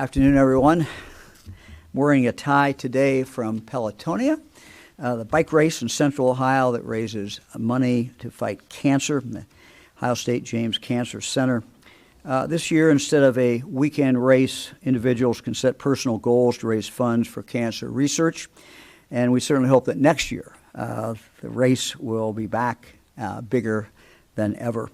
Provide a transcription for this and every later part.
Afternoon, everyone. I'm wearing a tie today from Pelotonia, the bike race in Central Ohio that raises money to fight cancer, the Ohio State James Cancer Center. This year, instead of a weekend race, individuals can set personal goals to raise funds for cancer research, and we certainly hope that next year the race will be back bigger than ever.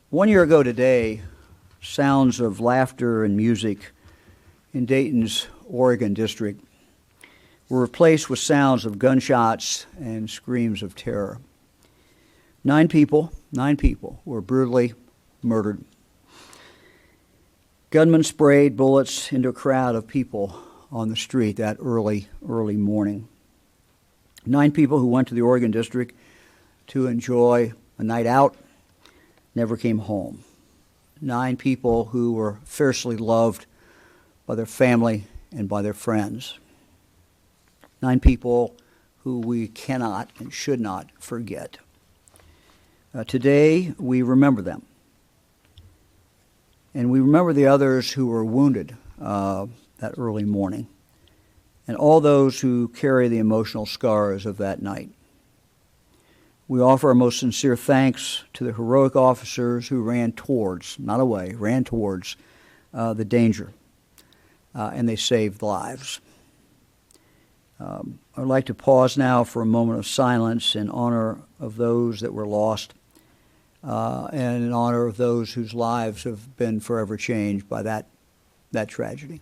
One year ago today, sounds of laughter and music in Dayton's Oregon district were replaced with sounds of gunshots and screams of terror. Nine people were brutally murdered. Gunmen sprayed bullets into a crowd of people on the street that early morning. 9 people who went to the Oregon district to enjoy a night out never came home. 9 people who were fiercely loved by their family and by their friends. 9 people who we cannot and should not forget. Today, we remember them. And we remember the others who were wounded that early morning, and all those who carry the emotional scars of that night. We offer our most sincere thanks to the heroic officers who ran towards, not away, ran towards the danger, and they saved lives. I'd like to pause now for a moment of silence in honor of those that were lost and in honor of those whose lives have been forever changed by that tragedy.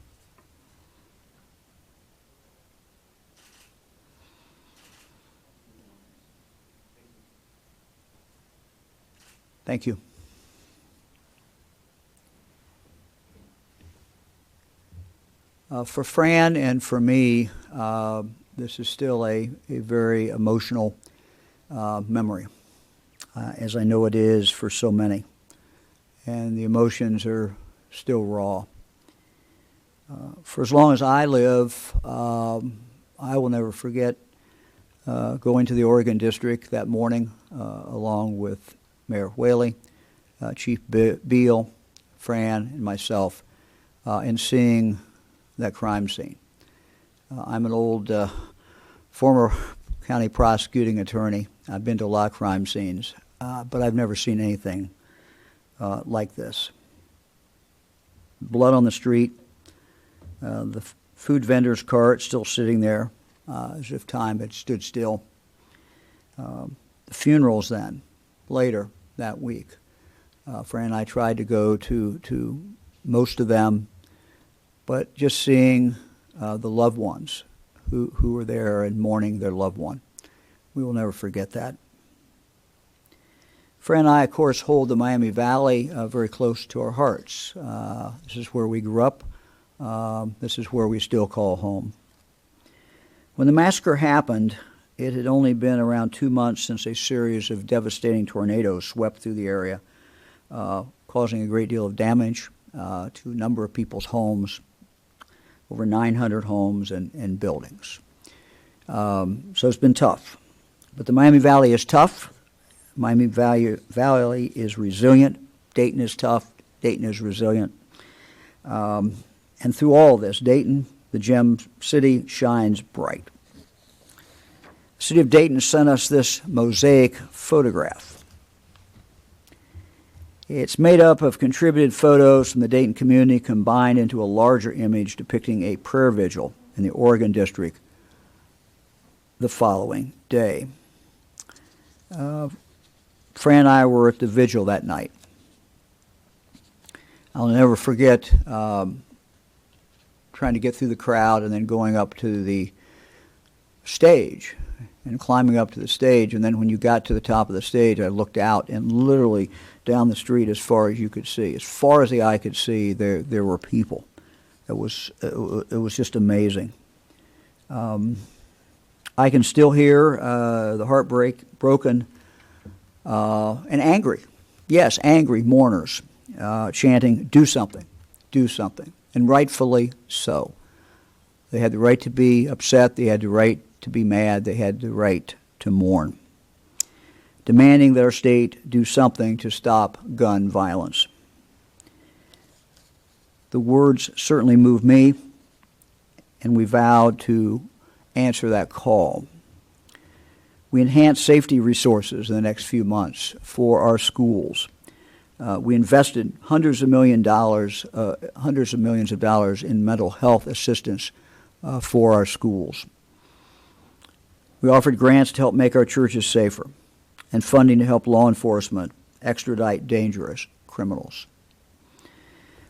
Thank you. For Fran and for me, this is still a very emotional memory, as I know it is for so many. And the emotions are still raw. For as long as I live, I will never forget going to the Oregon district that morning along with Mayor Whaley, Chief Beal, Fran, and myself, and seeing that crime scene. I'm an old former county prosecuting attorney. I've been to a lot of crime scenes, but I've never seen anything like this. Blood on the street, the food vendor's cart still sitting there as if time had stood still. The funerals then, later that week. Fran and I tried to go to most of them, but just seeing the loved ones who were there and mourning their loved one, we will never forget that. Fran and I, of course, hold the Miami Valley very close to our hearts. This is where we grew up. This is where we still call home. When the massacre happened, it had only been around 2 months since a series of devastating tornadoes swept through the area, causing a great deal of damage to a number of people's homes, over 900 homes and buildings. So it's been tough. But the Miami Valley is tough. Miami Valley is resilient. Dayton is tough. Dayton is resilient. And through all of this, Dayton, the gem city, shines bright. The city of Dayton sent us this mosaic photograph. It's made up of contributed photos from the Dayton community combined into a larger image depicting a prayer vigil in the Oregon district the following day. Fran and I were at the vigil that night. I'll never forget trying to get through the crowd and then going up to the stage and climbing up to the stage. And then when you got to the top of the stage, I looked out and literally down the street as far as you could see. As far as the eye could see, there were people. It was just amazing. I can still hear the broken and angry, yes, angry mourners chanting, "Do something, do something," and rightfully so. They had the right to be upset. They had the right to be mad. They had the right to mourn. demanding that our state do something to stop gun violence. The words certainly move me, and we vowed to answer that call. We enhanced safety resources in the next few months for our schools. We invested hundreds of millions of dollars in mental health assistance for our schools. We offered grants to help make our churches safer and funding to help law enforcement extradite dangerous criminals.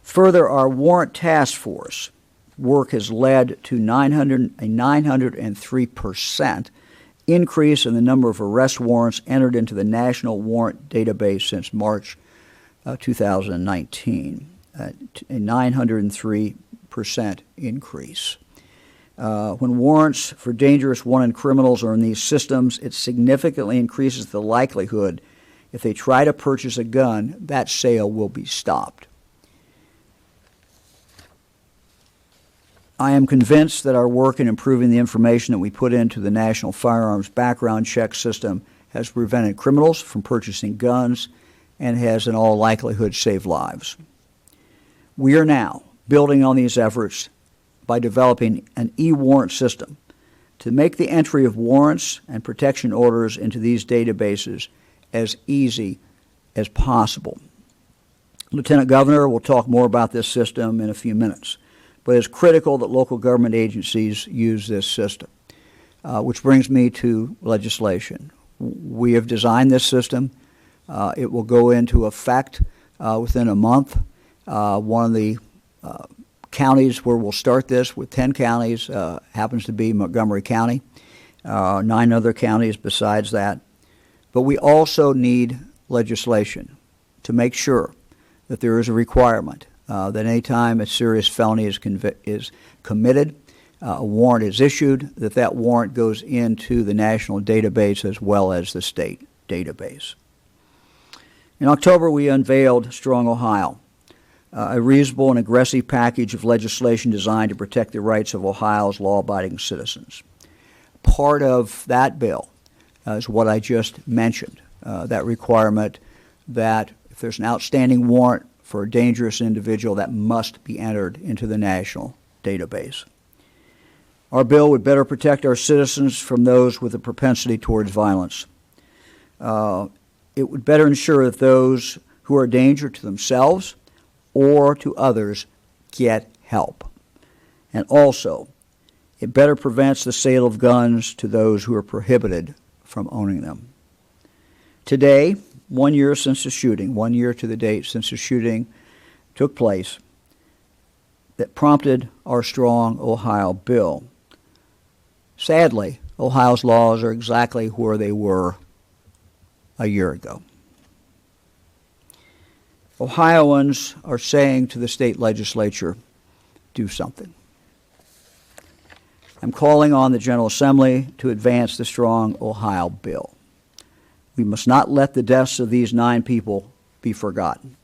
Further, our warrant task force work has led to a 903% increase in the number of arrest warrants entered into the National Warrant Database since March 2019, a 903% increase. When warrants for dangerous wanted criminals are in these systems, it significantly increases the likelihood if they try to purchase a gun, that sale will be stopped. I am convinced that our work in improving the information that we put into the National Firearms Background Check System has prevented criminals from purchasing guns and has in all likelihood saved lives. We are now building on these efforts by developing an E-warrant system to make the entry of warrants and protection orders into these databases as easy as possible. Lieutenant Governor will talk more about this system in a few minutes, but it's critical that local government agencies use this system, which brings me to legislation. We have designed this system. It will go into effect within a month. One of the counties where we'll start this, with 10 counties, happens to be Montgomery County, 9 other counties besides that. But we also need legislation to make sure that there is a requirement that any time a serious felony is committed, a warrant is issued, that warrant goes into the national database as well as the state database. In October, we unveiled Strong Ohio, a reasonable and aggressive package of legislation designed to protect the rights of Ohio's law-abiding citizens. Part of that bill is what I just mentioned, that requirement that if there's an outstanding warrant for a dangerous individual, that must be entered into the national database. Our bill would better protect our citizens from those with a propensity towards violence. It would better ensure that those who are a danger to themselves or to others get help. And also, it better prevents the sale of guns to those who are prohibited from owning them. Today, 1 year since the shooting, 1 year to the date since the shooting took place, that prompted our Strong Ohio bill. Sadly, Ohio's laws are exactly where they were a year ago. Ohioans are saying to the state legislature, do something. I'm calling on the General Assembly to advance the Strong Ohio bill. We must not let the deaths of these 9 people be forgotten.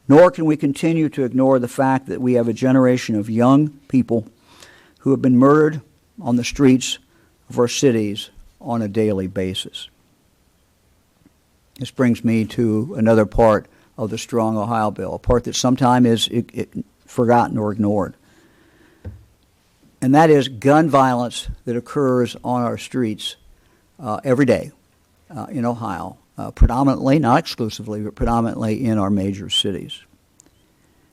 Nor can we continue to ignore the fact that we have a generation of young people who have been murdered on the streets of our cities on a daily basis. This brings me to another part of the Strong Ohio bill, a part that sometimes is forgotten or ignored. And that is gun violence that occurs on our streets every day in Ohio, predominantly, not exclusively, but predominantly in our major cities.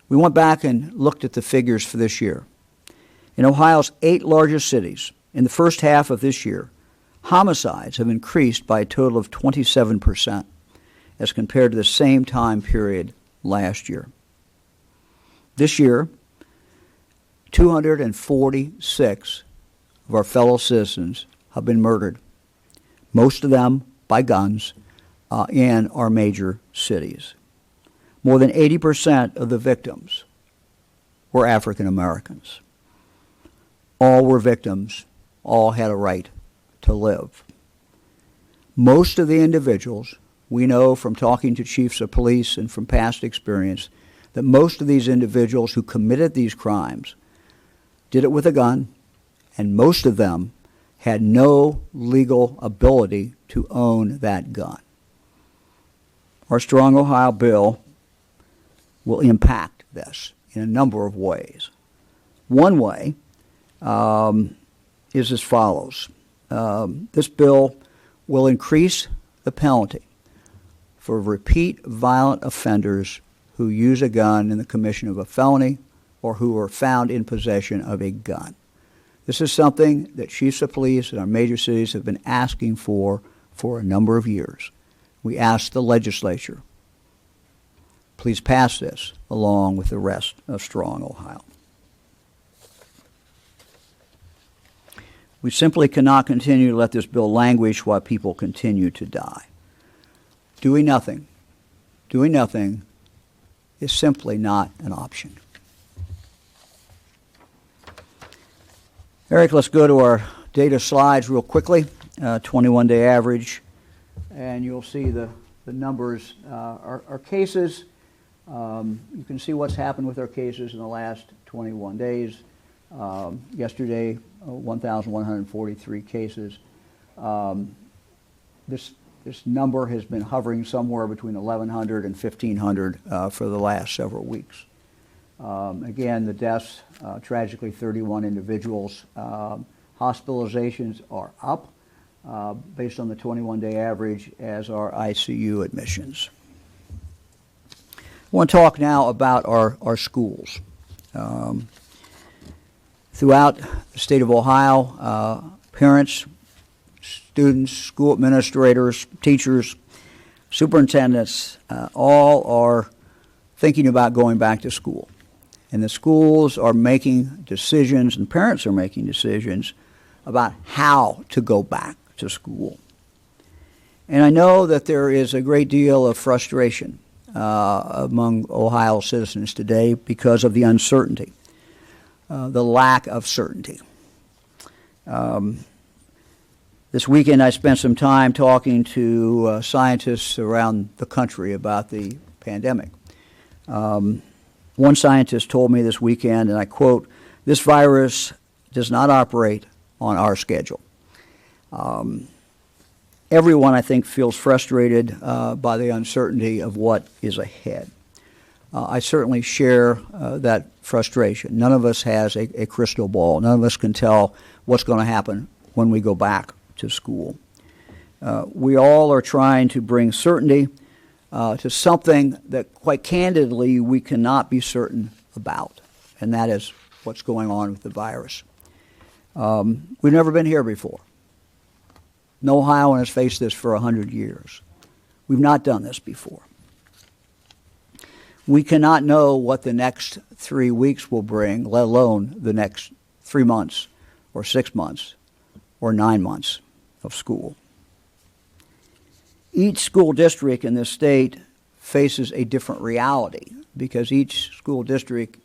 We went back and looked at the figures for this year. In Ohio's 8 largest cities, in the first half of this year, homicides have increased by a total of 27% as compared to the same time period last year. This year, 246 of our fellow citizens have been murdered, most of them by guns, in our major cities. More than 80% of the victims were African Americans. All were victims, all had a right to live. Most of the individuals, we know from talking to chiefs of police and from past experience, that most of these individuals who committed these crimes did it with a gun, and most of them had no legal ability to own that gun. our Strong Ohio bill will impact this in a number of ways. One way is as follows. This bill will increase the penalty for repeat violent offenders who use a gun in the commission of a felony or who are found in possession of a gun. This is something that chiefs of police in our major cities have been asking for a number of years. We asked the legislature, please pass this along with the rest of Strong Ohio. We simply cannot continue to let this bill languish while people continue to die. Doing nothing is simply not an option. Eric, let's go to our data slides real quickly. 21-day average, and you'll see the numbers. Our cases, you can see what's happened with our cases in the last 21 days. Yesterday, 1,143 cases. This number has been hovering somewhere between 1,100 and 1,500 for the last several weeks. Again, the deaths, tragically 31 individuals. Hospitalizations are up based on the 21-day average, as are ICU admissions. I want to talk now about our schools. Throughout the state of Ohio, parents, students, school administrators, teachers, superintendents, all are thinking about going back to school. And the schools are making decisions, and parents are making decisions about how to go back to school. And I know that there is a great deal of frustration among Ohio citizens today because of the uncertainty, the lack of certainty. This weekend I spent some time talking to scientists around the country about the pandemic. One scientist told me this weekend, and I quote, "This virus does not operate on our schedule." Everyone, I think, feels frustrated by the uncertainty of what is ahead. I certainly share that frustration. None of us has a crystal ball. None of us can tell what's going to happen when we go back to school. We all are trying to bring certainty to something that, quite candidly, we cannot be certain about, and that is what's going on with the virus. We've never been here before. No Ohioan has faced this for 100 years. We've not done this before. We cannot know what the next 3 weeks will bring, let alone the next 3 months or 6 months or 9 months of school. Each school district in this state faces a different reality because each school district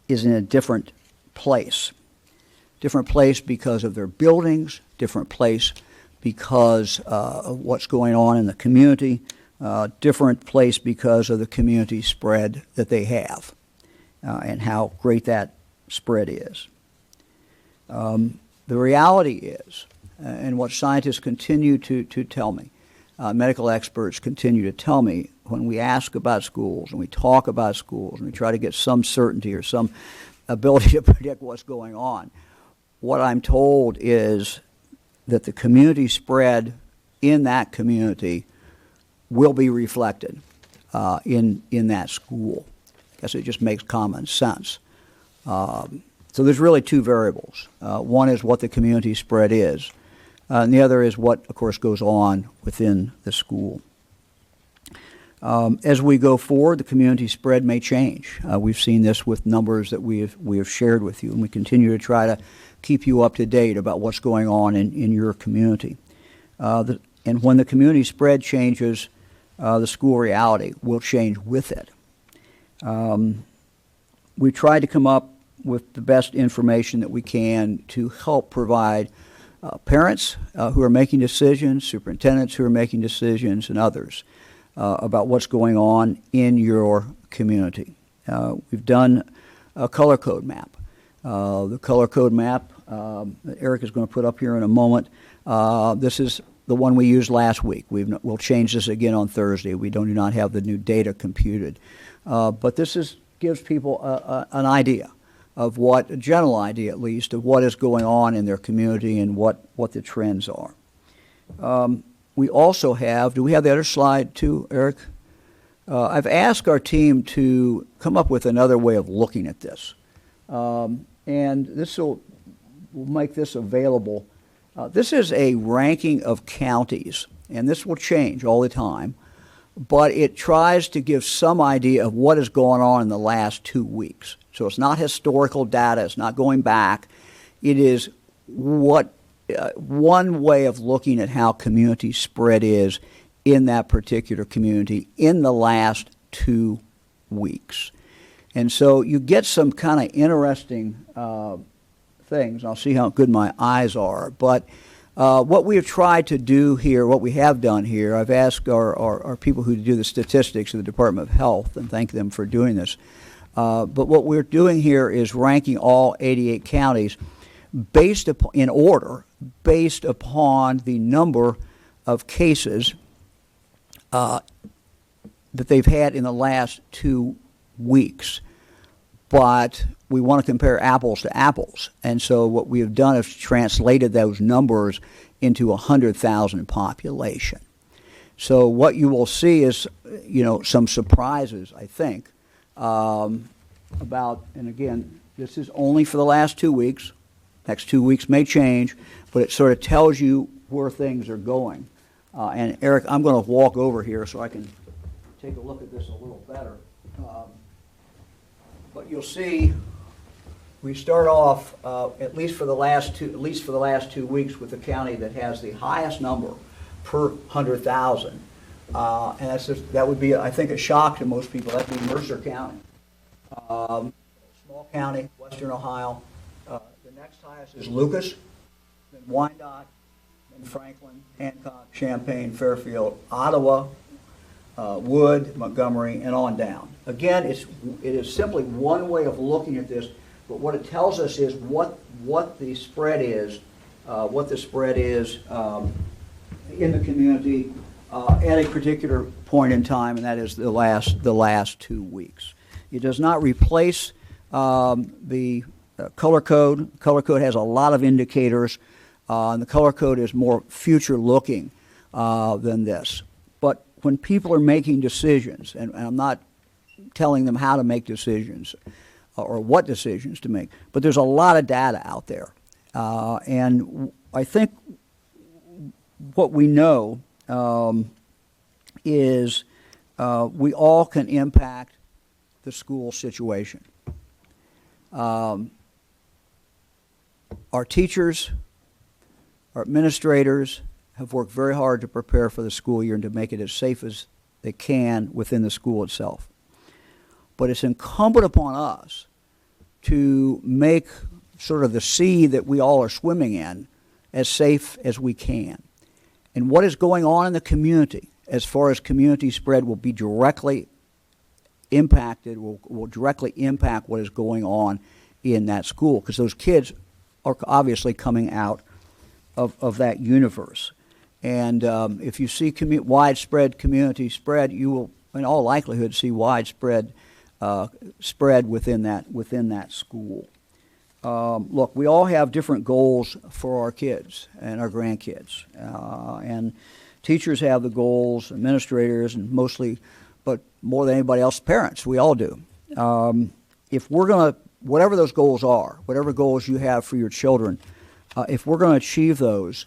is in a different place. Different place because of their buildings, different place because of what's going on in the community, different place because of the community spread that they have and how great that spread is. The reality is, and what scientists continue to tell me, medical experts continue to tell me when we ask about schools and we talk about schools and we try to get some certainty or some ability to predict what's going on, what I'm told is that the community spread in that community will be reflected in that school. I guess it just makes common sense. So there's really two variables. One is what the community spread is, and the other is what, of course, goes on within the school. As we go forward, the community spread may change. We've seen this with numbers that we have shared with you, and we continue to try to keep you up to date about what's going on in your community. And when the community spread changes, the school reality will change with it. We try to come up with the best information that we can to help provide parents who are making decisions, superintendents who are making decisions, and others about what's going on in your community. We've done a color code map. The color code map Eric is going to put up here in a moment. This is the one we used last week. We'll change this again on Thursday. We do not have the new data computed. But this gives people an idea of a general idea at least, of what is going on in their community and what the trends are. We also have, do we have the other slide too, Eric? I've asked our team to come up with another way of looking at this. And this will make this available. This is a ranking of counties, and this will change all the time, but it tries to give some idea of what is going on in the last 2 weeks. So it's not historical data, it's not going back. It is one way of looking at how community spread is in that particular community in the last 2 weeks. And so you get some kind of interesting things. I'll see how good my eyes are. But what we have tried to do here, what we have done here, I've asked our people who do the statistics of the Department of Health, and thank them for doing this. But what we're doing here is ranking all 88 counties in order, based upon the number of cases that they've had in the last 2 weeks. But we want to compare apples to apples. And so what we have done is translated those numbers into 100,000 population. So what you will see is, some surprises, I think, about, and again, this is only for the last 2 weeks. Next 2 weeks may change, but it sort of tells you where things are going. And Eric, I'm going to walk over here so I can take a look at this a little better. But you'll see, we start off at least for the last 2 weeks with the county that has the highest number per 100,000, and that would be, I think, a shock to most people. That'd be Mercer County, small county, Western Ohio. The next highest is Lucas, then Wyandotte, then Franklin, Hancock, Champaign, Fairfield, Ottawa, Wood, Montgomery, and on down. Again, it is simply one way of looking at this, but what it tells us is what the spread is, in the community at a particular point in time, and that is the last 2 weeks. It does not replace the color code. Color code has a lot of indicators, and the color code is more future-looking than this. But when people are making decisions, and I'm not telling them how to make decisions or what decisions to make, but there's a lot of data out there. And I think what we know is we all can impact the school situation. Our teachers, our administrators have worked very hard to prepare for the school year and to make it as safe as they can within the school itself. But it's incumbent upon us to make sort of the sea that we all are swimming in as safe as we can. And what is going on in the community as far as community spread will be directly impacted, will directly impact what is going on in that school, because those kids are obviously coming out of that universe. And if you see widespread community spread, you will in all likelihood see widespread spread within that school. Look, we all have different goals for our kids and our grandkids, and teachers have the goals, administrators, and mostly, but more than anybody else, parents. We all do. If we're going to, whatever those goals are, whatever goals you have for your children, if we're going to achieve those,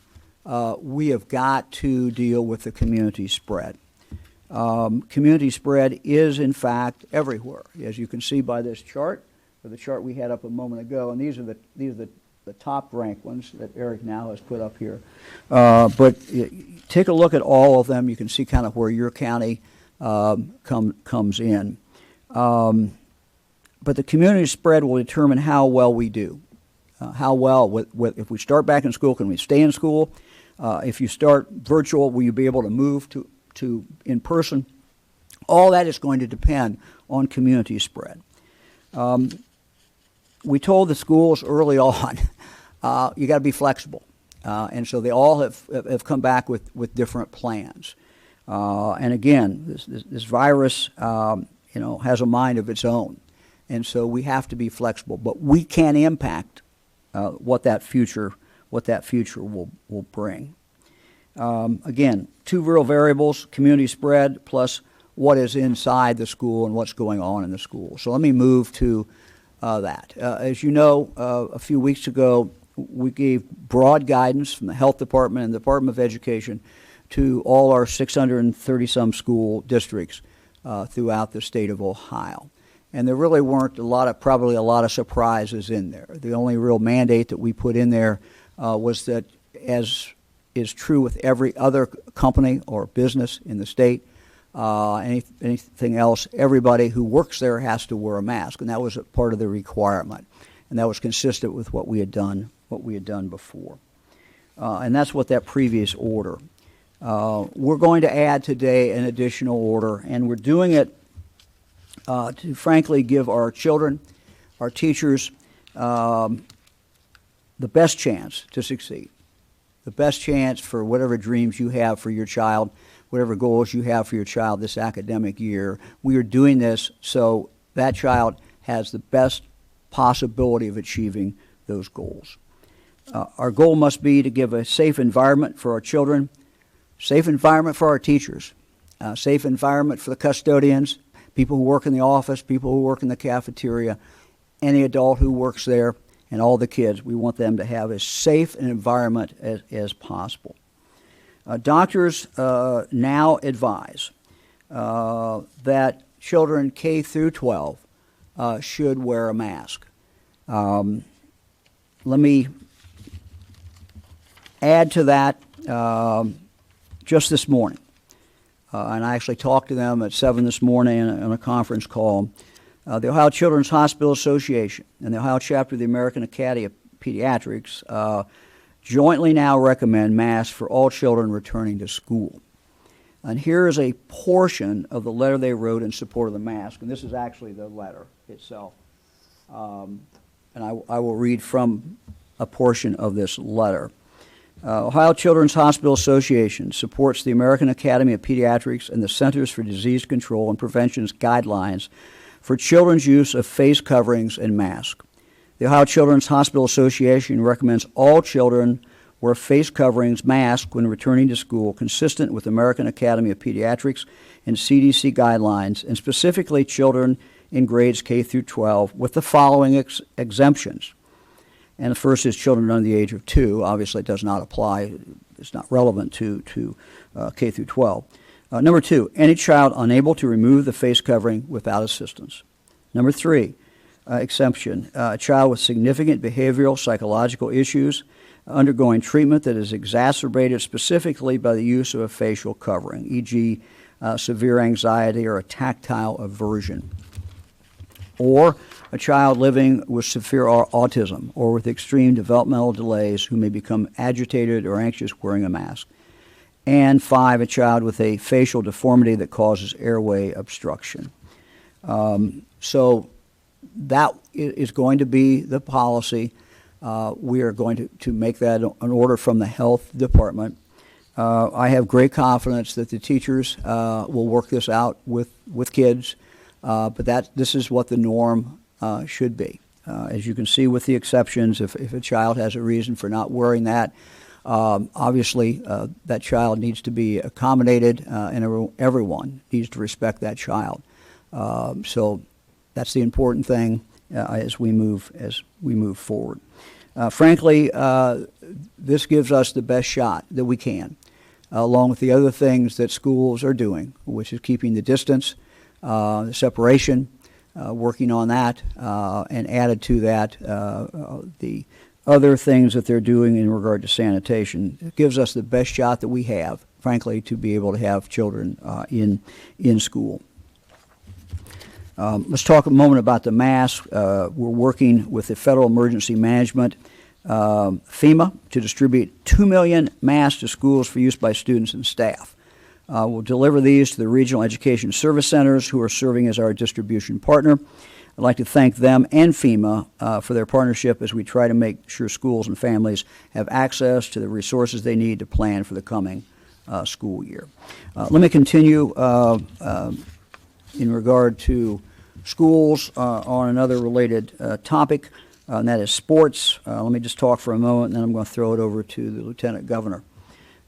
we have got to deal with the community spread. Community spread is, in fact, everywhere, as you can see by this chart, or the chart we had up a moment ago, and these are the top ranked ones that Eric now has put up here. But take a look at all of them. You can see kind of where your county comes in. But the community spread will determine how well we do. How well, if we start back in school, can we stay in school? If you start virtual, will you be able to move to in person? All that is going to depend on community spread. We told the schools early on, you got to be flexible. And so they all have come back with different plans. And again, this virus, has a mind of its own. And so we have to be flexible, but we can impact what that future will bring. Again, two real variables: community spread plus what is inside the school and what's going on in the school. So let me move to that. As you know, a few weeks ago, we gave broad guidance from the Health Department and the Department of Education to all our 630-some school districts throughout the state of Ohio. And there really weren't probably a lot of surprises in there. The only real mandate that we put in there was that, as is true with every other company or business in the state, anything else, everybody who works there has to wear a mask, and that was a part of the requirement, and that was consistent with what we had done before, and that's what that previous order. We're going to add today an additional order, and we're doing it to frankly give our children, our teachers, the best chance to succeed, the best chance for whatever dreams you have for your child, whatever goals you have for your child this academic year. We are doing this so that child has the best possibility of achieving those goals. Our goal must be to give a safe environment for our children, safe environment for our teachers, safe environment for the custodians, people who work in the office, people who work in the cafeteria, any adult who works there, and all the kids. We want them to have as safe an environment as possible. Doctors now advise that children K through 12 should wear a mask. Let me add to that just this morning. And I actually talked to them at 7 this morning on a conference call. The Ohio Children's Hospital Association and the Ohio chapter of the American Academy of Pediatrics jointly now recommend masks for all children returning to school. And here is a portion of the letter they wrote in support of the mask, and this is actually the letter itself. And I will read from a portion of this letter. Ohio Children's Hospital Association supports the American Academy of Pediatrics and the Centers for Disease Control and Prevention's guidelines for children's use of face coverings and masks. The Ohio Children's Hospital Association recommends all children wear face coverings, masks when returning to school, consistent with American Academy of Pediatrics and CDC guidelines, and specifically children in grades K through 12, with the following exemptions. And the first is children under the age of 2. Obviously, it does not apply. It's not relevant to K through 12. Number 2, any child unable to remove the face covering without assistance. Number 3, exemption, a child with significant behavioral, psychological issues undergoing treatment that is exacerbated specifically by the use of a facial covering, e.g., severe anxiety or a tactile aversion. Or a child living with severe autism or with extreme developmental delays who may become agitated or anxious wearing a mask. And 5, a child with a facial deformity that causes airway obstruction. So that is going to be the policy. We are going to make that an order from the Health Department. I have great confidence that the teachers will work this out with kids, but this is what the norm should be. As you can see with the exceptions, if a child has a reason for not wearing that, obviously that child needs to be accommodated, and everyone needs to respect that child. So that's the important thing as we move forward. Frankly, this gives us the best shot that we can, along with the other things that schools are doing, which is keeping the distance, the separation, working on that, and added to that the other things that they're doing in regard to sanitation. It gives us the best shot that we have, frankly, to be able to have children in school. Let's talk a moment about the masks. We're working with the Federal Emergency Management, FEMA, to distribute 2 million masks to schools for use by students and staff. We'll deliver these to the regional education service centers who are serving as our distribution partner. I'd like to thank them and FEMA for their partnership as we try to make sure schools and families have access to the resources they need to plan for the coming school year. Let me continue in regard to schools on another related topic, and that is sports. Let me just talk for a moment, and then I'm going to throw it over to the Lieutenant Governor.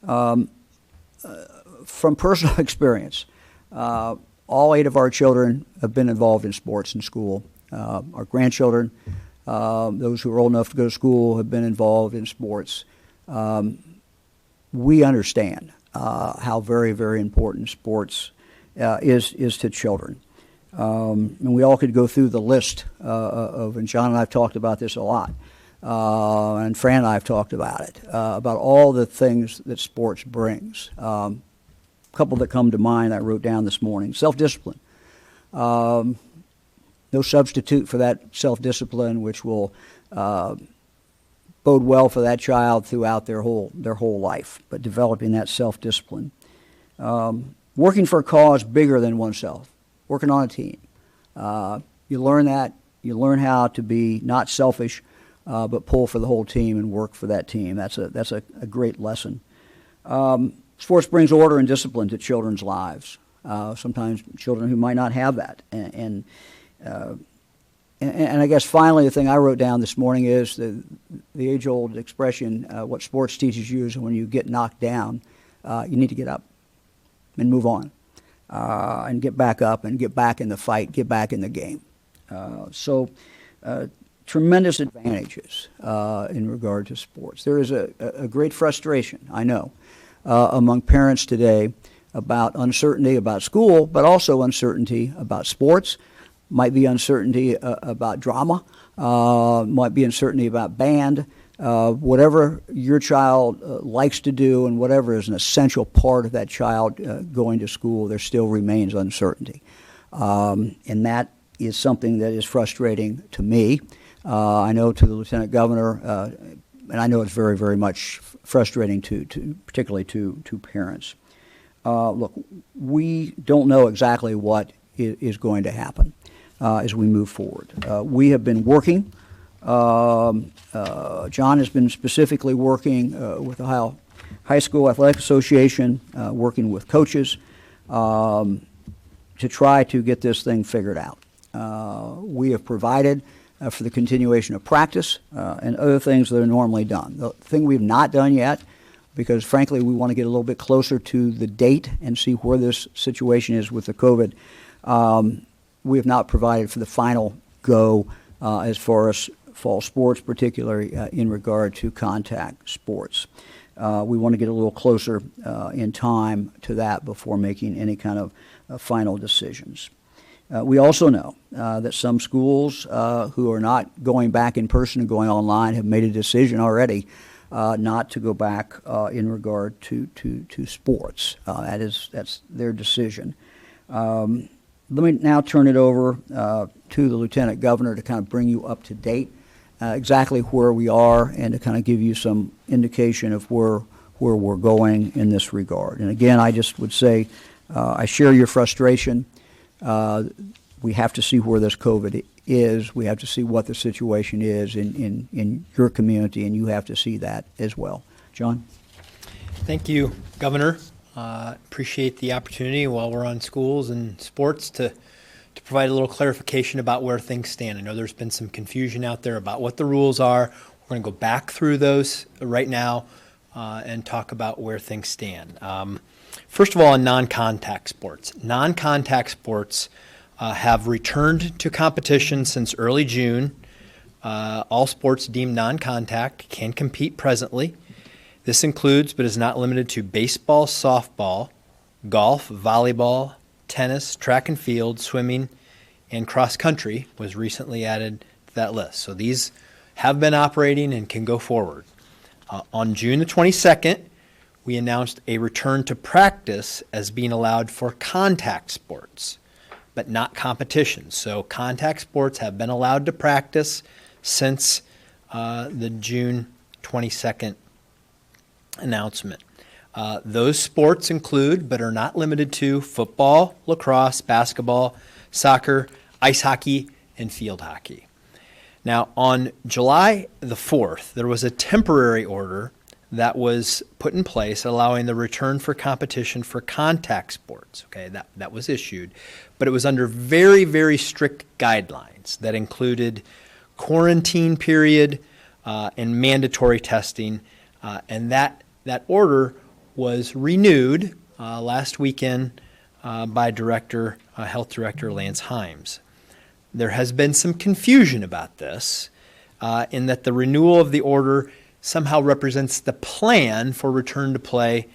From personal experience, all 8 of our children have been involved in sports in school. Our grandchildren, those who are old enough to go to school, have been involved in sports. We understand how very, very important sports is to children. And we all could go through the list and John and I have talked about this a lot, and Fran and I have talked about it, about all the things that sports brings. A couple that come to mind I wrote down this morning. Self-discipline. No substitute for that self-discipline, which will bode well for that child throughout their whole life, but developing that self-discipline. Working for a cause bigger than oneself. Working on a team. You learn that. You learn how to be not selfish, but pull for the whole team and work for that team. That's a great lesson. Sports brings order and discipline to children's lives. Sometimes children who might not have that. And I guess finally the thing I wrote down this morning is the age-old expression, what sports teaches you is when you get knocked down, you need to get up and move on. And get back up and get back in the fight, get back in the game. So tremendous advantages in regard to sports. There is a great frustration, I know, among parents today about uncertainty about school, but also uncertainty about sports. Might be uncertainty about drama, might be uncertainty about band. Whatever your child likes to do and whatever is an essential part of that child going to school, there still remains uncertainty. And that is something that is frustrating to me. I know to the Lieutenant Governor, and I know it's very, very much frustrating particularly to parents. Look, we don't know exactly what is going to happen as we move forward. We have been working. John has been specifically working with the Ohio High School Athletic Association, working with coaches to try to get this thing figured out. We have provided for the continuation of practice and other things that are normally done. The thing we've not done yet, because frankly we want to get a little bit closer to the date and see where this situation is with the COVID, we have not provided for the final go as far as fall sports, particularly in regard to contact sports. We want to get a little closer in time to that before making any kind of final decisions. We also know that some schools who are not going back in person and going online have made a decision already not to go back in regard to sports. That's their decision. Let me now turn it over to the Lieutenant Governor to kind of bring you up to date exactly where we are and to kind of give you some indication of where we're going in this regard. And again, I just would say I share your frustration. We have to see where this COVID is. We have to see what the situation is in your community, and you have to see that as well. John? Thank you, Governor. Appreciate the opportunity while we're on schools and sports to provide a little clarification about where things stand. I know there's been some confusion out there about what the rules are. We're going to go back through those right now and talk about where things stand. First of all, on non-contact sports. Non-contact sports have returned to competition since early June. All sports deemed non-contact can compete presently. This includes, but is not limited to, baseball, softball, golf, volleyball, tennis, track and field, swimming, and cross country was recently added to that list. So these have been operating and can go forward. On June the 22nd, we announced a return to practice as being allowed for contact sports, but not competition. So contact sports have been allowed to practice since the June 22nd announcement. Those sports include, but are not limited to, football, lacrosse, basketball, soccer, ice hockey, in field hockey. Now, on July the 4th, there was a temporary order that was put in place allowing the return for competition for contact sports. Okay, that was issued, but it was under very, very strict guidelines that included quarantine period and mandatory testing, and that order was renewed last weekend by Health Director Lance Himes. There has been some confusion about this in that the renewal of the order somehow represents the plan for return to play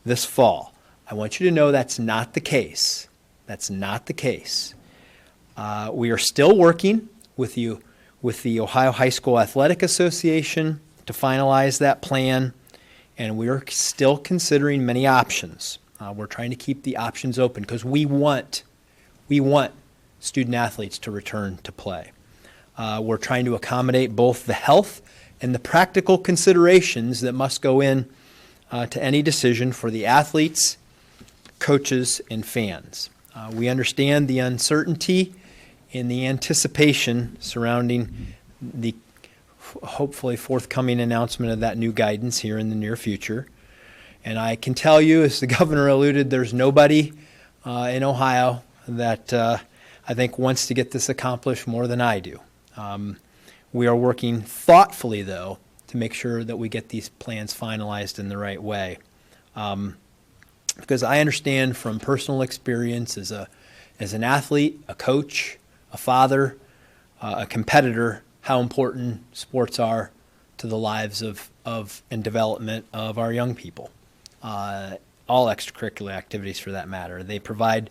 this fall. I want you to know that's not the case. That's not the case. We are still working with the Ohio High School Athletic Association to finalize that plan, and we are still considering many options. We're trying to keep the options open because we want student athletes to return to play. We're trying to accommodate both the health and the practical considerations that must go in to any decision for the athletes, coaches, and fans. We understand the uncertainty and the anticipation surrounding the hopefully forthcoming announcement of that new guidance here in the near future. And I can tell you, as the governor alluded, there's nobody in Ohio that I think wants to get this accomplished more than I do. We are working thoughtfully, though, to make sure that we get these plans finalized in the right way. Because I understand from personal experience as an athlete, a coach, a father, a competitor, how important sports are to the lives of and development of our young people. All extracurricular activities, for that matter. They provide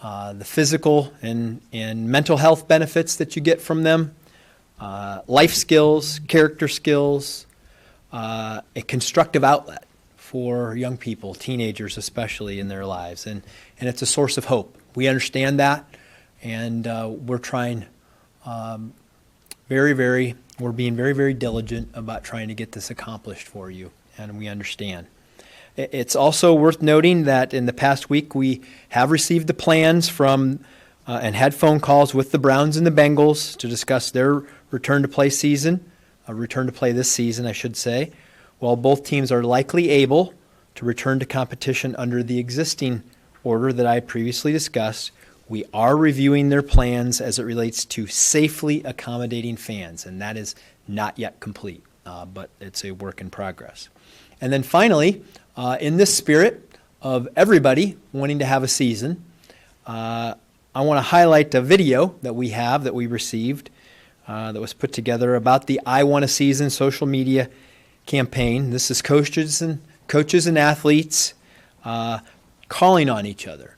the physical and mental health benefits that you get from them, life skills, character skills, a constructive outlet for young people, teenagers especially, in their lives. And it's a source of hope. We understand that, and we're trying we're being very, very diligent about trying to get this accomplished for you, and we understand. It's also worth noting that in the past week we have received the plans from and had phone calls with the Browns and the Bengals to discuss their return to play this season, I should say. While both teams are likely able to return to competition under the existing order that I previously discussed, we are reviewing their plans as it relates to safely accommodating fans, and that is not yet complete, but it's a work in progress. And then finally, in this spirit of everybody wanting to have a season, I want to highlight a video that we received that was put together about the I Want a Season social media campaign. This is coaches and athletes calling on each other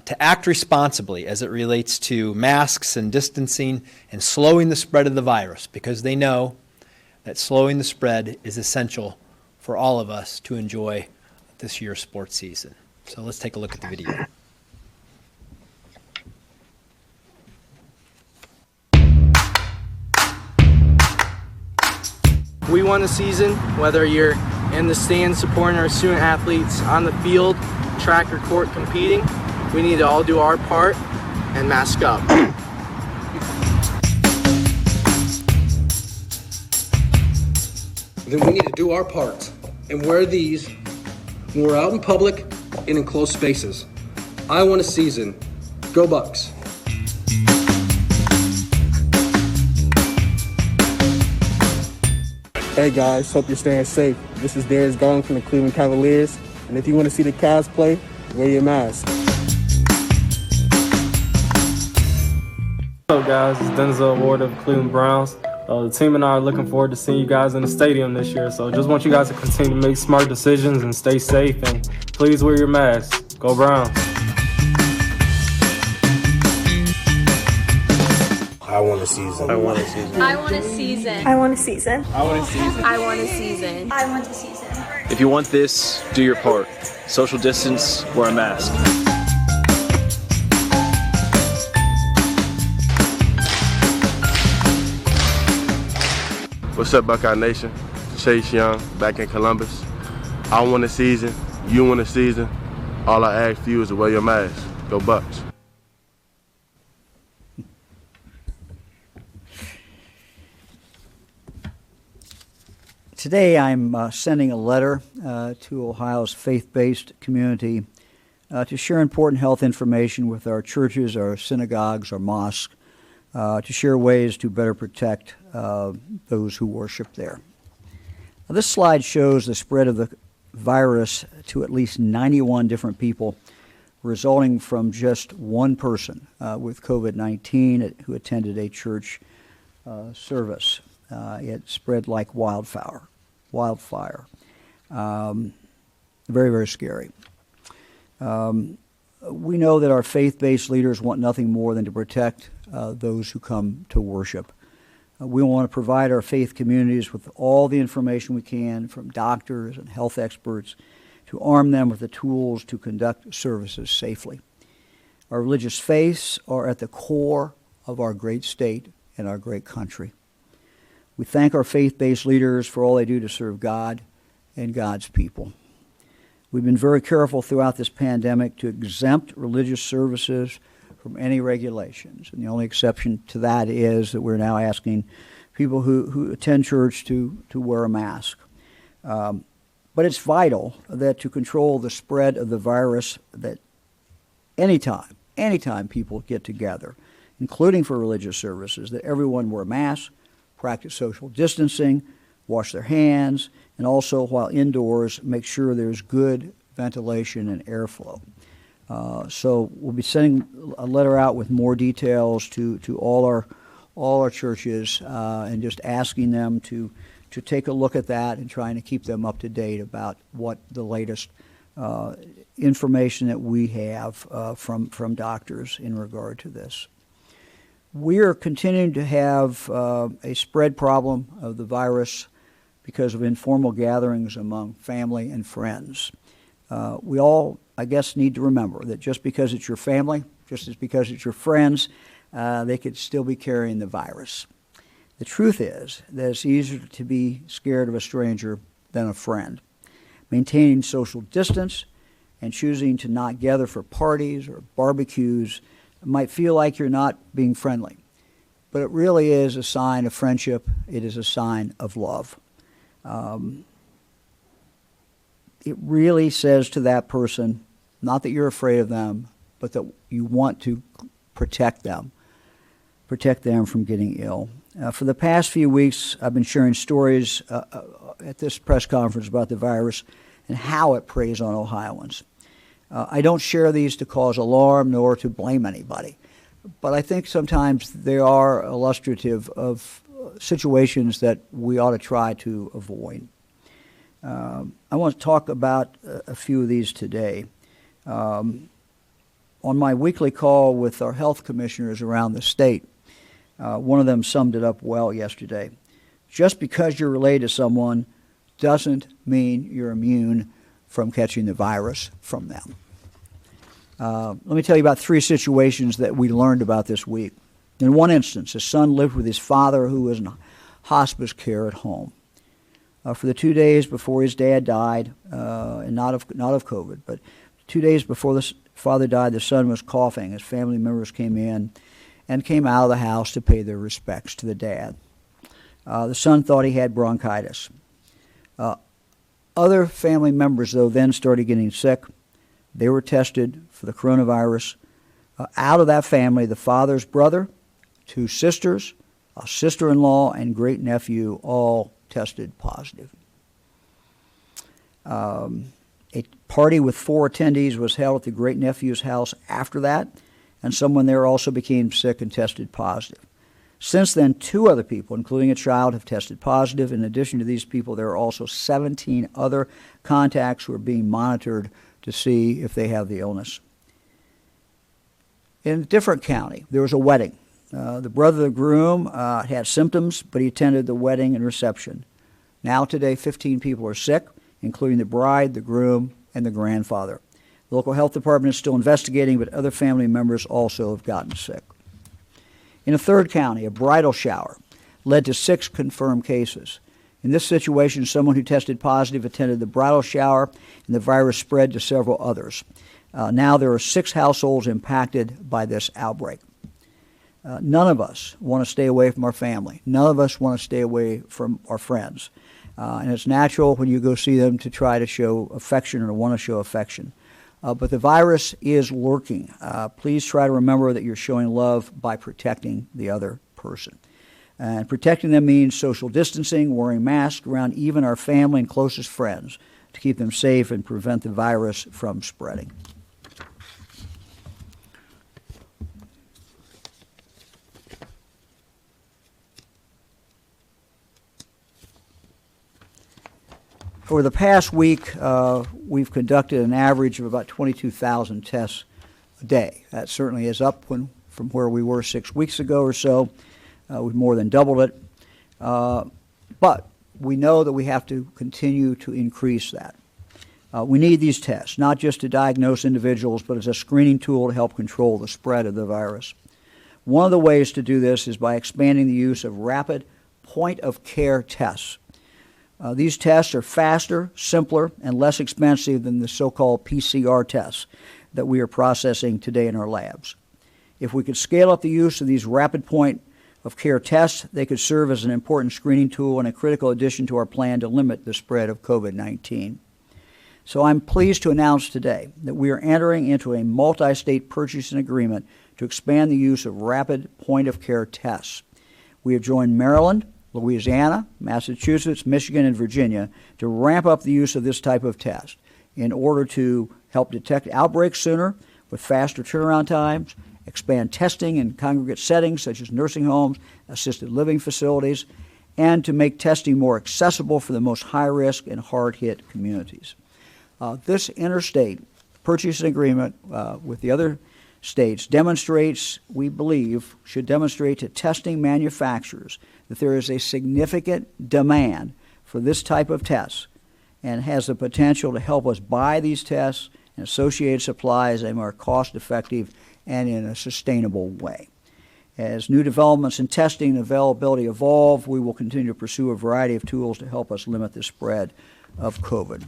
to act responsibly as it relates to masks and distancing and slowing the spread of the virus, because they know that slowing the spread is essential for all of us to enjoy this year's sports season. So let's take a look at the video. We want a season, whether you're in the stands supporting our student athletes, on the field, track or court competing. We need to all do our part and mask up. Then we need to do our part and wear these when we're out in public and in close spaces. I want a season. Go Bucks. Hey guys, hope you're staying safe. This is Darius Garland from the Cleveland Cavaliers, and if you want to see the Cavs play, wear your mask. What's up, guys? It's Denzel Ward of the Cleveland Browns. The team and I are looking forward to seeing you guys in the stadium this year, so just want you guys to continue to make smart decisions and stay safe, and please wear your mask. Go Browns. I want a season. I want a season. I want a season. I want a season. I want a season. I want a season. I want a season. If you want this, do your part. Social distance, wear a mask. What's up, Buckeye Nation? Chase Young, back in Columbus. I want a season. You want a season. All I ask for you is to wear your mask. Go Bucks. Today I'm sending a letter to Ohio's faith-based community to share important health information with our churches, our synagogues, our mosques, to share ways to better protect those who worship there. Now, this slide shows the spread of the virus to at least 91 different people, resulting from just one person with COVID-19 who attended a church service. It spread like wildfire. Very, very scary. We know that our faith-based leaders want nothing more than to protect those who come to worship. We want to provide our faith communities with all the information we can from doctors and health experts to arm them with the tools to conduct services safely. Our religious faiths are at the core of our great state and our great country. We thank our faith-based leaders for all they do to serve God and God's people. We've been very careful throughout this pandemic to exempt religious services from any regulations. And the only exception to that is that we're now asking people who attend church to wear a mask. But it's vital that to control the spread of the virus, that anytime people get together, including for religious services, that everyone wear masks, practice social distancing, wash their hands, and also while indoors, make sure there's good ventilation and airflow. So we'll be sending a letter out with more details to all our churches and just asking them to take a look at that and trying to keep them up to date about what the latest information that we have from doctors in regard to this. We are continuing to have a spread problem of the virus because of informal gatherings among family and friends. We all, I guess, need to remember that just because it's your family, just as because it's your friends, they could still be carrying the virus. The truth is that it's easier to be scared of a stranger than a friend. Maintaining social distance and choosing to not gather for parties or barbecues might feel like you're not being friendly, but it really is a sign of friendship. It is a sign of love. It really says to that person, not that you're afraid of them, but that you want to protect them from getting ill. For the past few weeks, I've been sharing stories at this press conference about the virus and how it preys on Ohioans. I don't share these to cause alarm nor to blame anybody, but I think sometimes they are illustrative of situations that we ought to try to avoid. I want to talk about a few of these today. On my weekly call with our health commissioners around the state, one of them summed it up well yesterday. Just because you're related to someone doesn't mean you're immune from catching the virus from them. Let me tell you about 3 situations that we learned about this week. In one instance, a son lived with his father who was in hospice care at home. For the 2 days before his dad died, and not of COVID, but 2 days before the father died, the son was coughing. His family members came in and came out of the house to pay their respects to the dad. The son thought he had bronchitis. Other family members, though, then started getting sick. They were tested for the coronavirus. Out of that family, the father's brother, 2 sisters, a sister-in-law, and great-nephew all tested positive. A party with 4 attendees was held at the great-nephew's house after that, and someone there also became sick and tested positive. Since then, 2 other people, including a child, have tested positive. In addition to these people, there are also 17 other contacts who are being monitored to see if they have the illness. In a different county, there was a wedding. The brother of the groom had symptoms, but he attended the wedding and reception. Now today, 15 people are sick, including the bride, the groom, and the grandfather. The local health department is still investigating, but other family members also have gotten sick. In a third county, a bridal shower led to 6 confirmed cases. In this situation, someone who tested positive attended the bridal shower, and the virus spread to several others. Now there are 6 households impacted by this outbreak. None of us want to stay away from our family. None of us want to stay away from our friends. And it's natural when you go see them to try to show affection or to want to show affection. But the virus is lurking. Please try to remember that you're showing love by protecting the other person. And protecting them means social distancing, wearing masks around even our family and closest friends to keep them safe and prevent the virus from spreading. Over the past week, we've conducted an average of about 22,000 tests a day. That certainly is up from where we were 6 weeks ago or so. We've more than doubled it. But we know that we have to continue to increase that. We need these tests, not just to diagnose individuals, but as a screening tool to help control the spread of the virus. One of the ways to do this is by expanding the use of rapid point-of-care tests. These tests are faster, simpler, and less expensive than the so-called PCR tests that we are processing today in our labs. If we could scale up the use of these rapid point-of-care tests, they could serve as an important screening tool and a critical addition to our plan to limit the spread of COVID-19. So I'm pleased to announce today that we are entering into a multi-state purchasing agreement to expand the use of rapid point-of-care tests. We have joined Maryland, Louisiana, Massachusetts, Michigan, and Virginia to ramp up the use of this type of test in order to help detect outbreaks sooner with faster turnaround times, expand testing in congregate settings such as nursing homes, assisted living facilities, and to make testing more accessible for the most high-risk and hard-hit communities. This interstate purchasing agreement with the other states demonstrates, we believe, should demonstrate to testing manufacturers that there is a significant demand for this type of tests and has the potential to help us buy these tests and associated supplies in a more cost-effective and in a sustainable way. As new developments in testing and availability evolve, we will continue to pursue a variety of tools to help us limit the spread of COVID.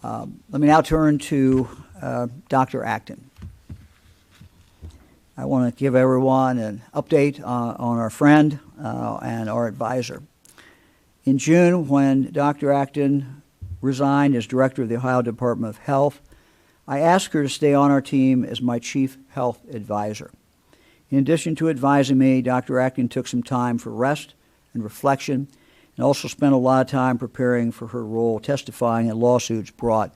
Let me now turn to Dr. Acton. I want to give everyone an update on our friend and our advisor. In June, when Dr. Acton resigned as director of the Ohio Department of Health, I asked her to stay on our team as my chief health advisor. In addition to advising me, Dr. Acton took some time for rest and reflection and also spent a lot of time preparing for her role testifying in lawsuits brought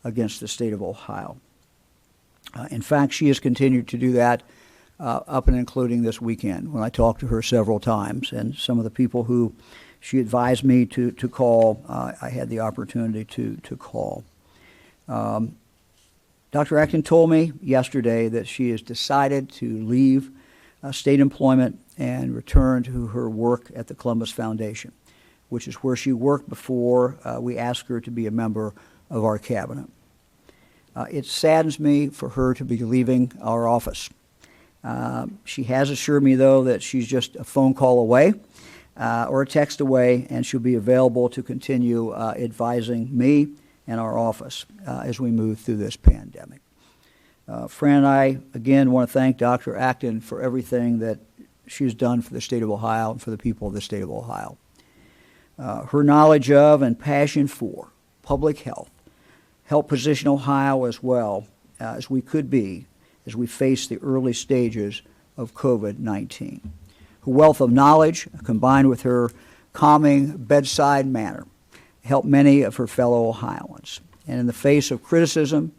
against the state of Ohio. In fact, she has continued to do that up and including this weekend when I talked to her several times. And some of the people who she advised me to call, I had the opportunity to call. Dr. Acton told me yesterday that she has decided to leave state employment and return to her work at the Columbus Foundation, which is where she worked before we asked her to be a member of our cabinet. It saddens me for her to be leaving our office. She has assured me, though, that she's just a phone call away or a text away, and she'll be available to continue advising me and our office as we move through this pandemic. Fran and I, again, want to thank Dr. Acton for everything that she's done for the state of Ohio and for the people of the state of Ohio. Her knowledge of and passion for public health helped position Ohio as well as we could be as we face the early stages of COVID-19. Her wealth of knowledge, combined with her calming bedside manner, helped many of her fellow Ohioans. And in the face of criticism,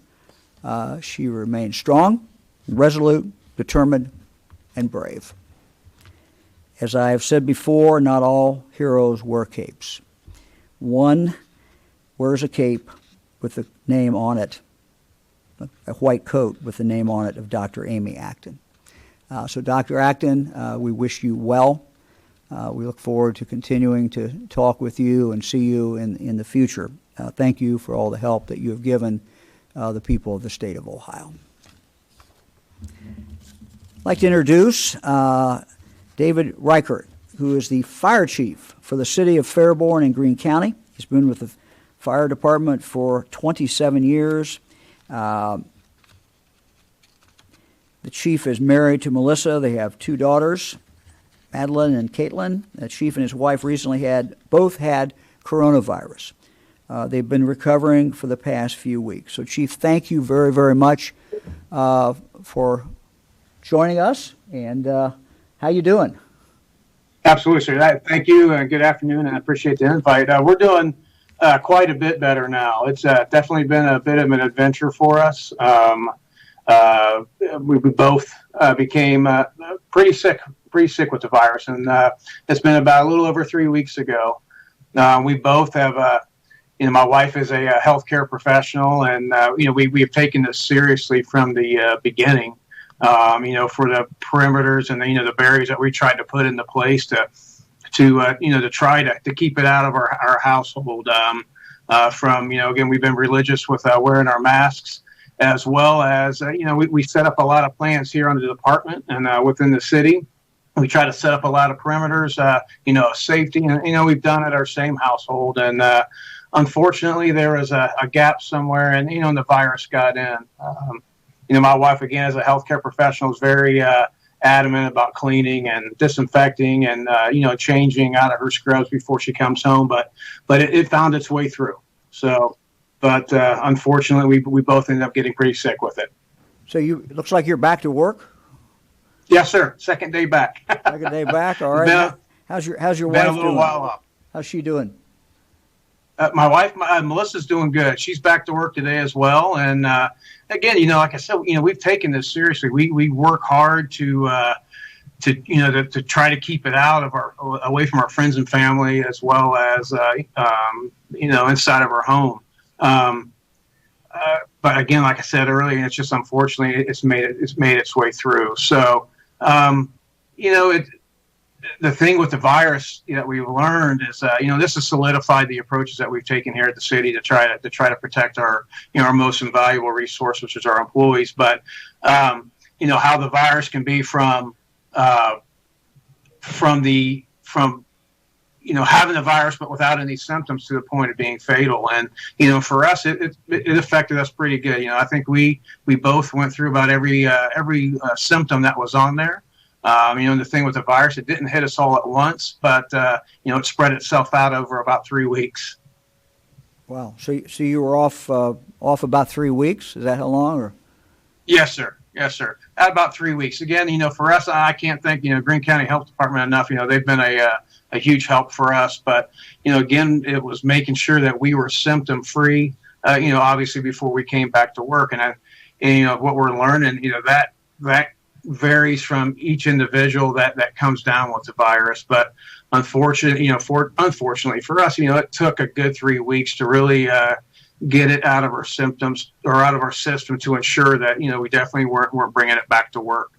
she remained strong, resolute, determined, and brave. As I have said before, not all heroes wear capes. One wears a cape with the name on it, a white coat with the name on it of Dr. Amy Acton. So Dr. Acton, we wish you well. We look forward to continuing to talk with you and see you in the future. Thank you for all the help that you have given the people of the state of Ohio. I'd like to introduce David Reichert, who is the fire chief for the city of Fairborn in Greene County. He's been with the fire department for 27 years. The chief is married to Melissa. They have two daughters, Madeline and Caitlin. The chief and his wife recently both had coronavirus. They've been recovering for the past few weeks. So, Chief, thank you very, very much for joining us. And how you doing? Absolutely, sir. Thank you, and good afternoon, and I appreciate the invite. We're doing quite a bit better now. It's definitely been a bit of an adventure for us. We both became pretty sick with the virus, and it's been about a little over 3 weeks ago. We both have, my wife is a healthcare professional, and we have taken this seriously from the beginning. For the perimeters and the barriers that we tried to put into place to try to keep it out of our household. Again, we've been religious with wearing our masks, as well as we set up a lot of plans here on the department and within the city. We try to set up a lot of perimeters, safety, and we've done it our same household. And unfortunately, there was a gap somewhere, and the virus got in. My wife, again, as a healthcare professional, is very adamant about cleaning and disinfecting and, changing out of her scrubs before she comes home. But it found its way through. So, but unfortunately, we both ended up getting pretty sick with it. So it looks like you're back to work? Yes, sir. Second day back. Second day back. All right. How's your wife doing? Been a little while off. How's she doing? My wife, Melissa's doing good. She's back to work today as well. And again, like I said, we've taken this seriously. We work hard to try to keep it away from our friends and family, as well as inside of our home. But again, like I said earlier, it's just unfortunately it's made its way through. So the thing with the virus that we've learned is, this has solidified the approaches that we've taken here at the city to try to protect our most invaluable resource, which is our employees. But how the virus can be from having the virus but without any symptoms to the point of being fatal. And for us, it affected us pretty good. I think we both went through about every symptom that was on there. The thing with the virus, it didn't hit us all at once, but it spread itself out over about 3 weeks. Wow. So you were off about 3 weeks? Is that how long? Or? Yes, sir. Yes, sir. At about 3 weeks. Again, for us, I can't thank Greene County Health Department enough. They've been a huge help for us. But again, it was making sure that we were symptom free. Obviously before we came back to work, and what we're learning, that varies from each individual that comes down with the virus. But unfortunately for us, it took a good 3 weeks to really get it out of our symptoms or out of our system to ensure that we definitely weren't bringing it back to work.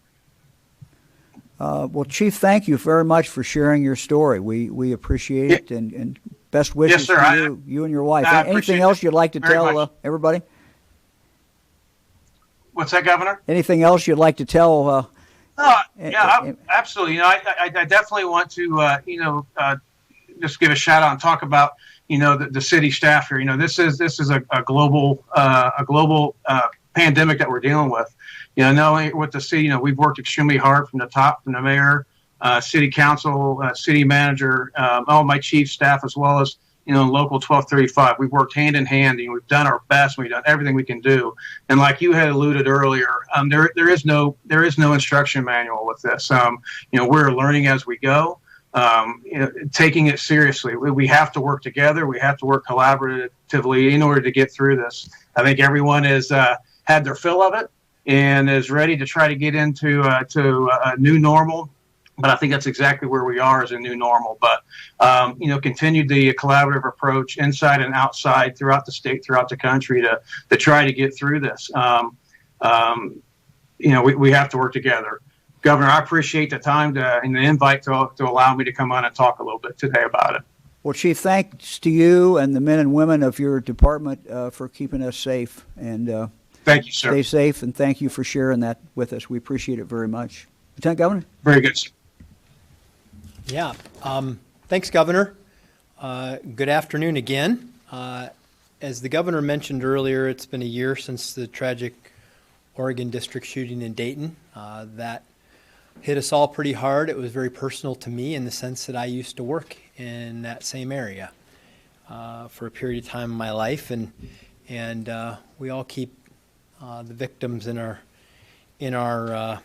Well, Chief, thank you very much for sharing your story. We appreciate it, and best wishes to you and your wife. Anything else you'd like to tell everybody? What's that, Governor? Anything else you'd like to tell? Absolutely. I definitely want to, just give a shout out and talk about, the city staff here. This is a global pandemic that we're dealing with. Not only with the city, we've worked extremely hard from the top, from the mayor, city council, city manager, all my chief staff, as well as local 1235. We've worked hand in hand, and we've done our best. We've done everything we can do. And like you had alluded earlier, there is no instruction manual with this. We're learning as we go, taking it seriously. We have to work together. We have to work collaboratively in order to get through this. I think everyone has had their fill of it and is ready to try to get into a new normal. But I think that's exactly where we are as a new normal. But, continued the collaborative approach inside and outside throughout the state, throughout the country to try to get through this. We have to work together. Governor, I appreciate the time and the invite to allow me to come on and talk a little bit today about it. Well, Chief, thanks to you and the men and women of your department for keeping us safe. And thank you, sir. Stay safe, and thank you for sharing that with us. We appreciate it very much. Lieutenant Governor? Very good, sir. Yeah. Thanks, Governor. Good afternoon again. As the governor mentioned earlier, it's been a year since the tragic Oregon district shooting in Dayton. That hit us all pretty hard. It was very personal to me in the sense that I used to work in that same area for a period of time in my life, and we all keep the victims in our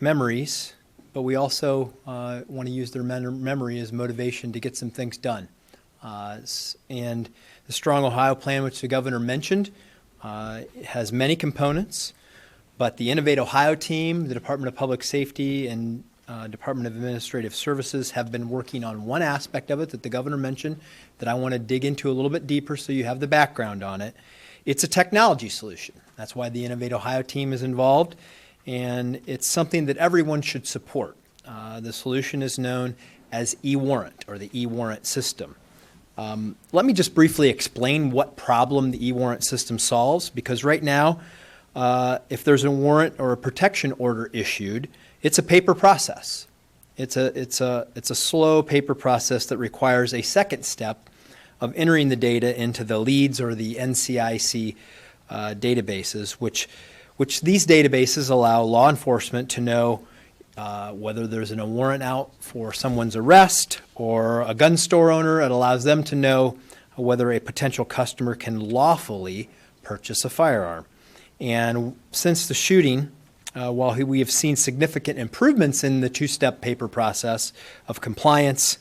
memories, but we also want to use their memory as motivation to get some things done. And the Strong Ohio Plan, which the governor mentioned, has many components, but the Innovate Ohio team, the Department of Public Safety, and Department of Administrative Services have been working on one aspect of it that the governor mentioned that I want to dig into a little bit deeper so you have the background on it. It's a technology solution. That's why the Innovate Ohio team is involved, and it's something that everyone should support. The solution is known as E-warrant, or the E-warrant system. Let me just briefly explain what problem the E-warrant system solves, because right now, if there's a warrant or a protection order issued, it's a paper process. It's a slow paper process that requires a second step of entering the data into the LEADS or the NCIC databases, which these databases allow law enforcement to know whether there's a warrant out for someone's arrest or a gun store owner. It allows them to know whether a potential customer can lawfully purchase a firearm. And since the shooting, while we have seen significant improvements in the two-step paper process of compliance,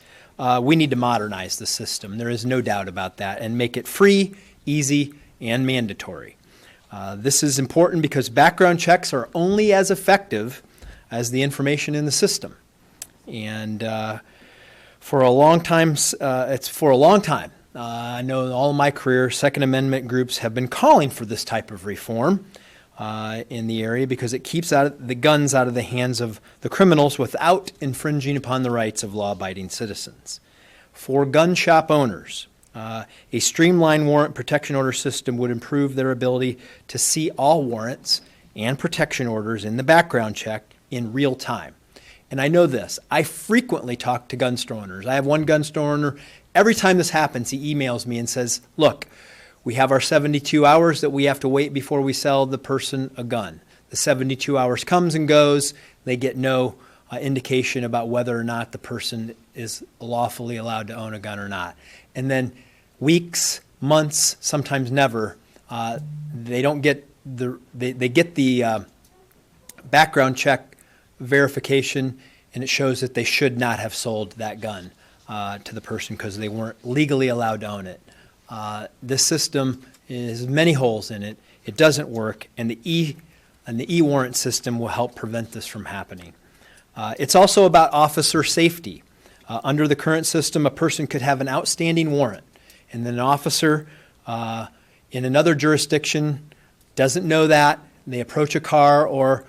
we need to modernize the system. There is no doubt about that, and make it free, easy, and mandatory. This is important because background checks are only as effective as the information in the system. And for a long time, I know in all of my career, Second Amendment groups have been calling for this type of reform in the area because it keeps the guns out of the hands of the criminals without infringing upon the rights of law-abiding citizens. For gun shop owners, a streamlined warrant protection order system would improve their ability to see all warrants and protection orders in the background check in real time. And I know this. I frequently talk to gun store owners. I have one gun store owner. Every time this happens, he emails me and says, look, we have our 72 hours that we have to wait before we sell the person a gun. The 72 hours comes and goes. They get no indication about whether or not the person is lawfully allowed to own a gun or not. And then weeks, months, sometimes never, they don't get they get the background check verification, and it shows that they should not have sold that gun to the person because they weren't legally allowed to own it. This system has many holes in it. It doesn't work, and the E-warrant system will help prevent this from happening. It's also about officer safety. Under the current system, a person could have an outstanding warrant, and then an officer in another jurisdiction doesn't know that. They approach a car or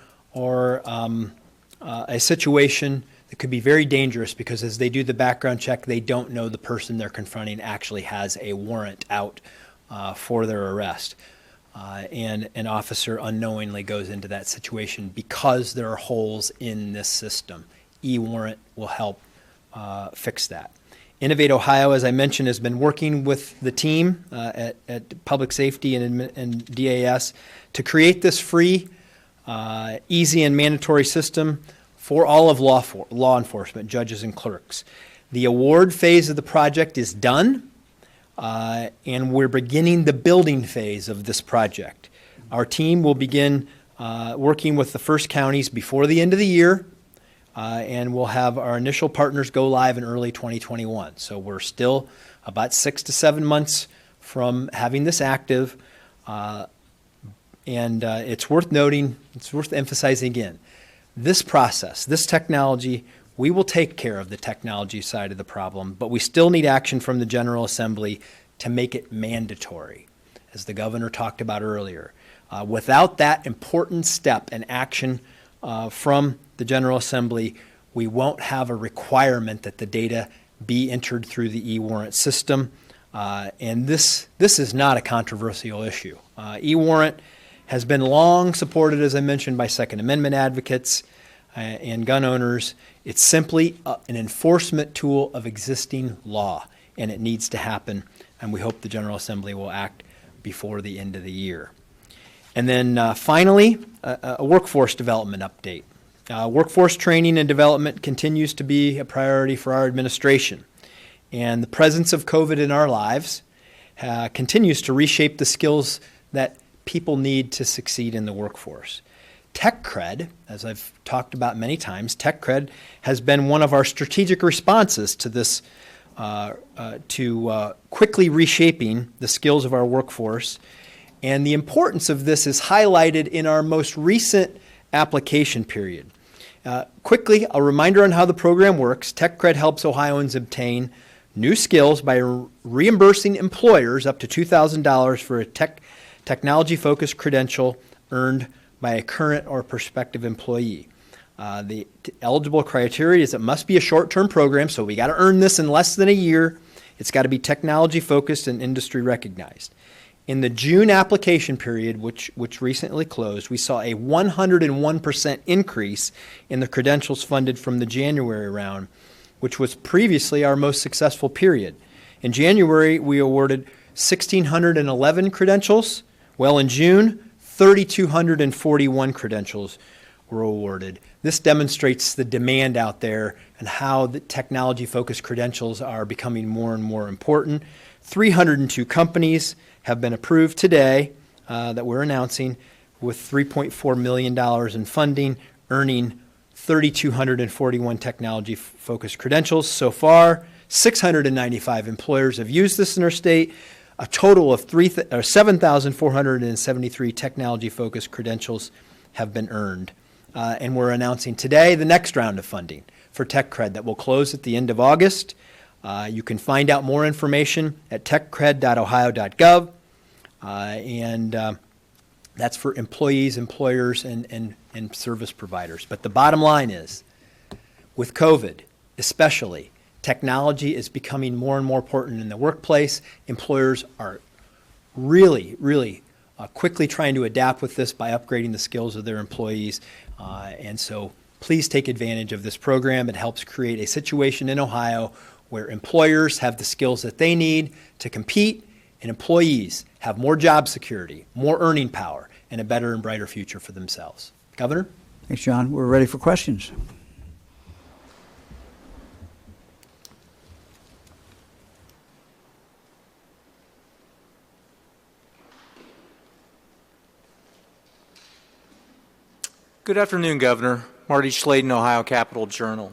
a situation that could be very dangerous because as they do the background check, they don't know the person they're confronting actually has a warrant out for their arrest. And an officer unknowingly goes into that situation because there are holes in this system. E-warrant will help fix that. Innovate Ohio, as I mentioned, has been working with the team at Public Safety and DAS to create this free, easy, and mandatory system for all of law enforcement, judges and clerks. The award phase of the project is done, and we're beginning the building phase of this project. Our team will begin working with the first counties before the end of the year, and we'll have our initial partners go live in early 2021. So we're still about 6 to 7 months from having this active, and it's worth noting, it's worth emphasizing again, this process, this technology, we will take care of the technology side of the problem, but we still need action from the General Assembly to make it mandatory, as the governor talked about earlier. Without that important step and action from the General Assembly, we won't have a requirement that the data be entered through the E-warrant system. And this is not a controversial issue. E-warrant has been long supported, as I mentioned, by Second Amendment advocates and gun owners. It's simply an enforcement tool of existing law, and it needs to happen, and we hope the General Assembly will act before the end of the year. And then finally, a workforce development update. Workforce training and development continues to be a priority for our administration. And the presence of COVID in our lives continues to reshape the skills that people need to succeed in the workforce. Tech cred, as I've talked about many times, tech cred has been one of our strategic responses to this, quickly reshaping the skills of our workforce. And the importance of this is highlighted in our most recent application period. Quickly, a reminder on how the program works. Tech cred helps Ohioans obtain new skills by reimbursing employers up to $2,000 for a technology-focused credential earned by a current or prospective employee. The eligible criteria is it must be a short-term program, so we got to earn this in less than a year. It's got to be technology-focused and industry-recognized. In the June application period, which recently closed, we saw a 101% increase in the credentials funded from the January round, which was previously our most successful period. In January, we awarded 1,611 credentials. Well, in June, 3,241 credentials were awarded. This demonstrates the demand out there and how the technology-focused credentials are becoming more and more important. 302 companies have been approved today that we're announcing with $3.4 million in funding, earning 3,241 technology-focused credentials. So far, 695 employers have used this in our state. A total of 7,473 technology-focused credentials have been earned. And we're announcing today the next round of funding for Tech Cred that will close at the end of August. You can find out more information at techcred.ohio.gov. That's for employees, employers, and service providers. But the bottom line is, with COVID especially, technology is becoming more and more important in the workplace. Employers are really quickly trying to adapt with this by upgrading the skills of their employees. And so please take advantage of this program. It helps create a situation in Ohio where employers have the skills that they need to compete, and employees have more job security, more earning power, and a better and brighter future for themselves. Governor? Thanks, John. We're ready for questions. Good afternoon, Governor. Marty Schladen, Ohio Capital Journal.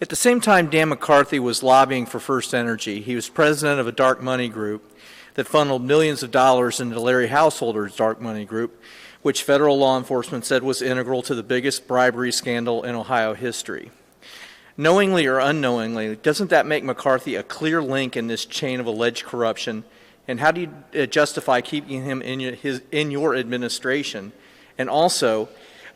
At the same time Dan McCarthy was lobbying for First Energy, he was president of a dark money group that funneled millions of dollars into Larry Householder's dark money group, which federal law enforcement said was integral to the biggest bribery scandal in Ohio history. Knowingly or unknowingly, doesn't that make McCarthy a clear link in this chain of alleged corruption? And how do you justify keeping him in your administration? And also,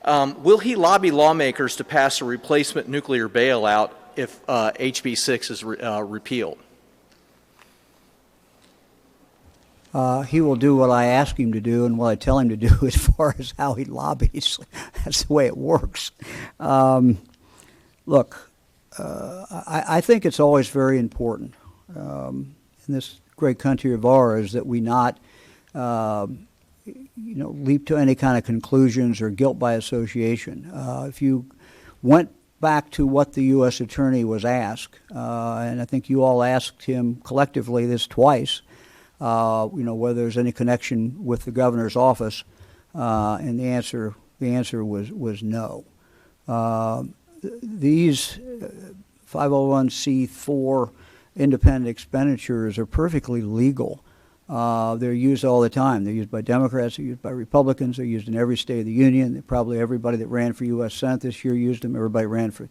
will he lobby lawmakers to pass a replacement nuclear bailout if HB 6 is repealed? He will do what I ask him to do and what I tell him to do as far as how he lobbies. That's the way it works. Look, I think it's always very important in this great country of ours that we not leap to any kind of conclusions or guilt by association. If you went back to what the U.S. Attorney was asked, and I think you all asked him collectively this twice, whether there's any connection with the governor's office, and the answer was no. These 501c4 independent expenditures are perfectly legal. They're used all the time. They're used by Democrats, they're used by Republicans, they're used in every state of the union. Probably everybody that ran for U.S. Senate this year used them. Everybody ran for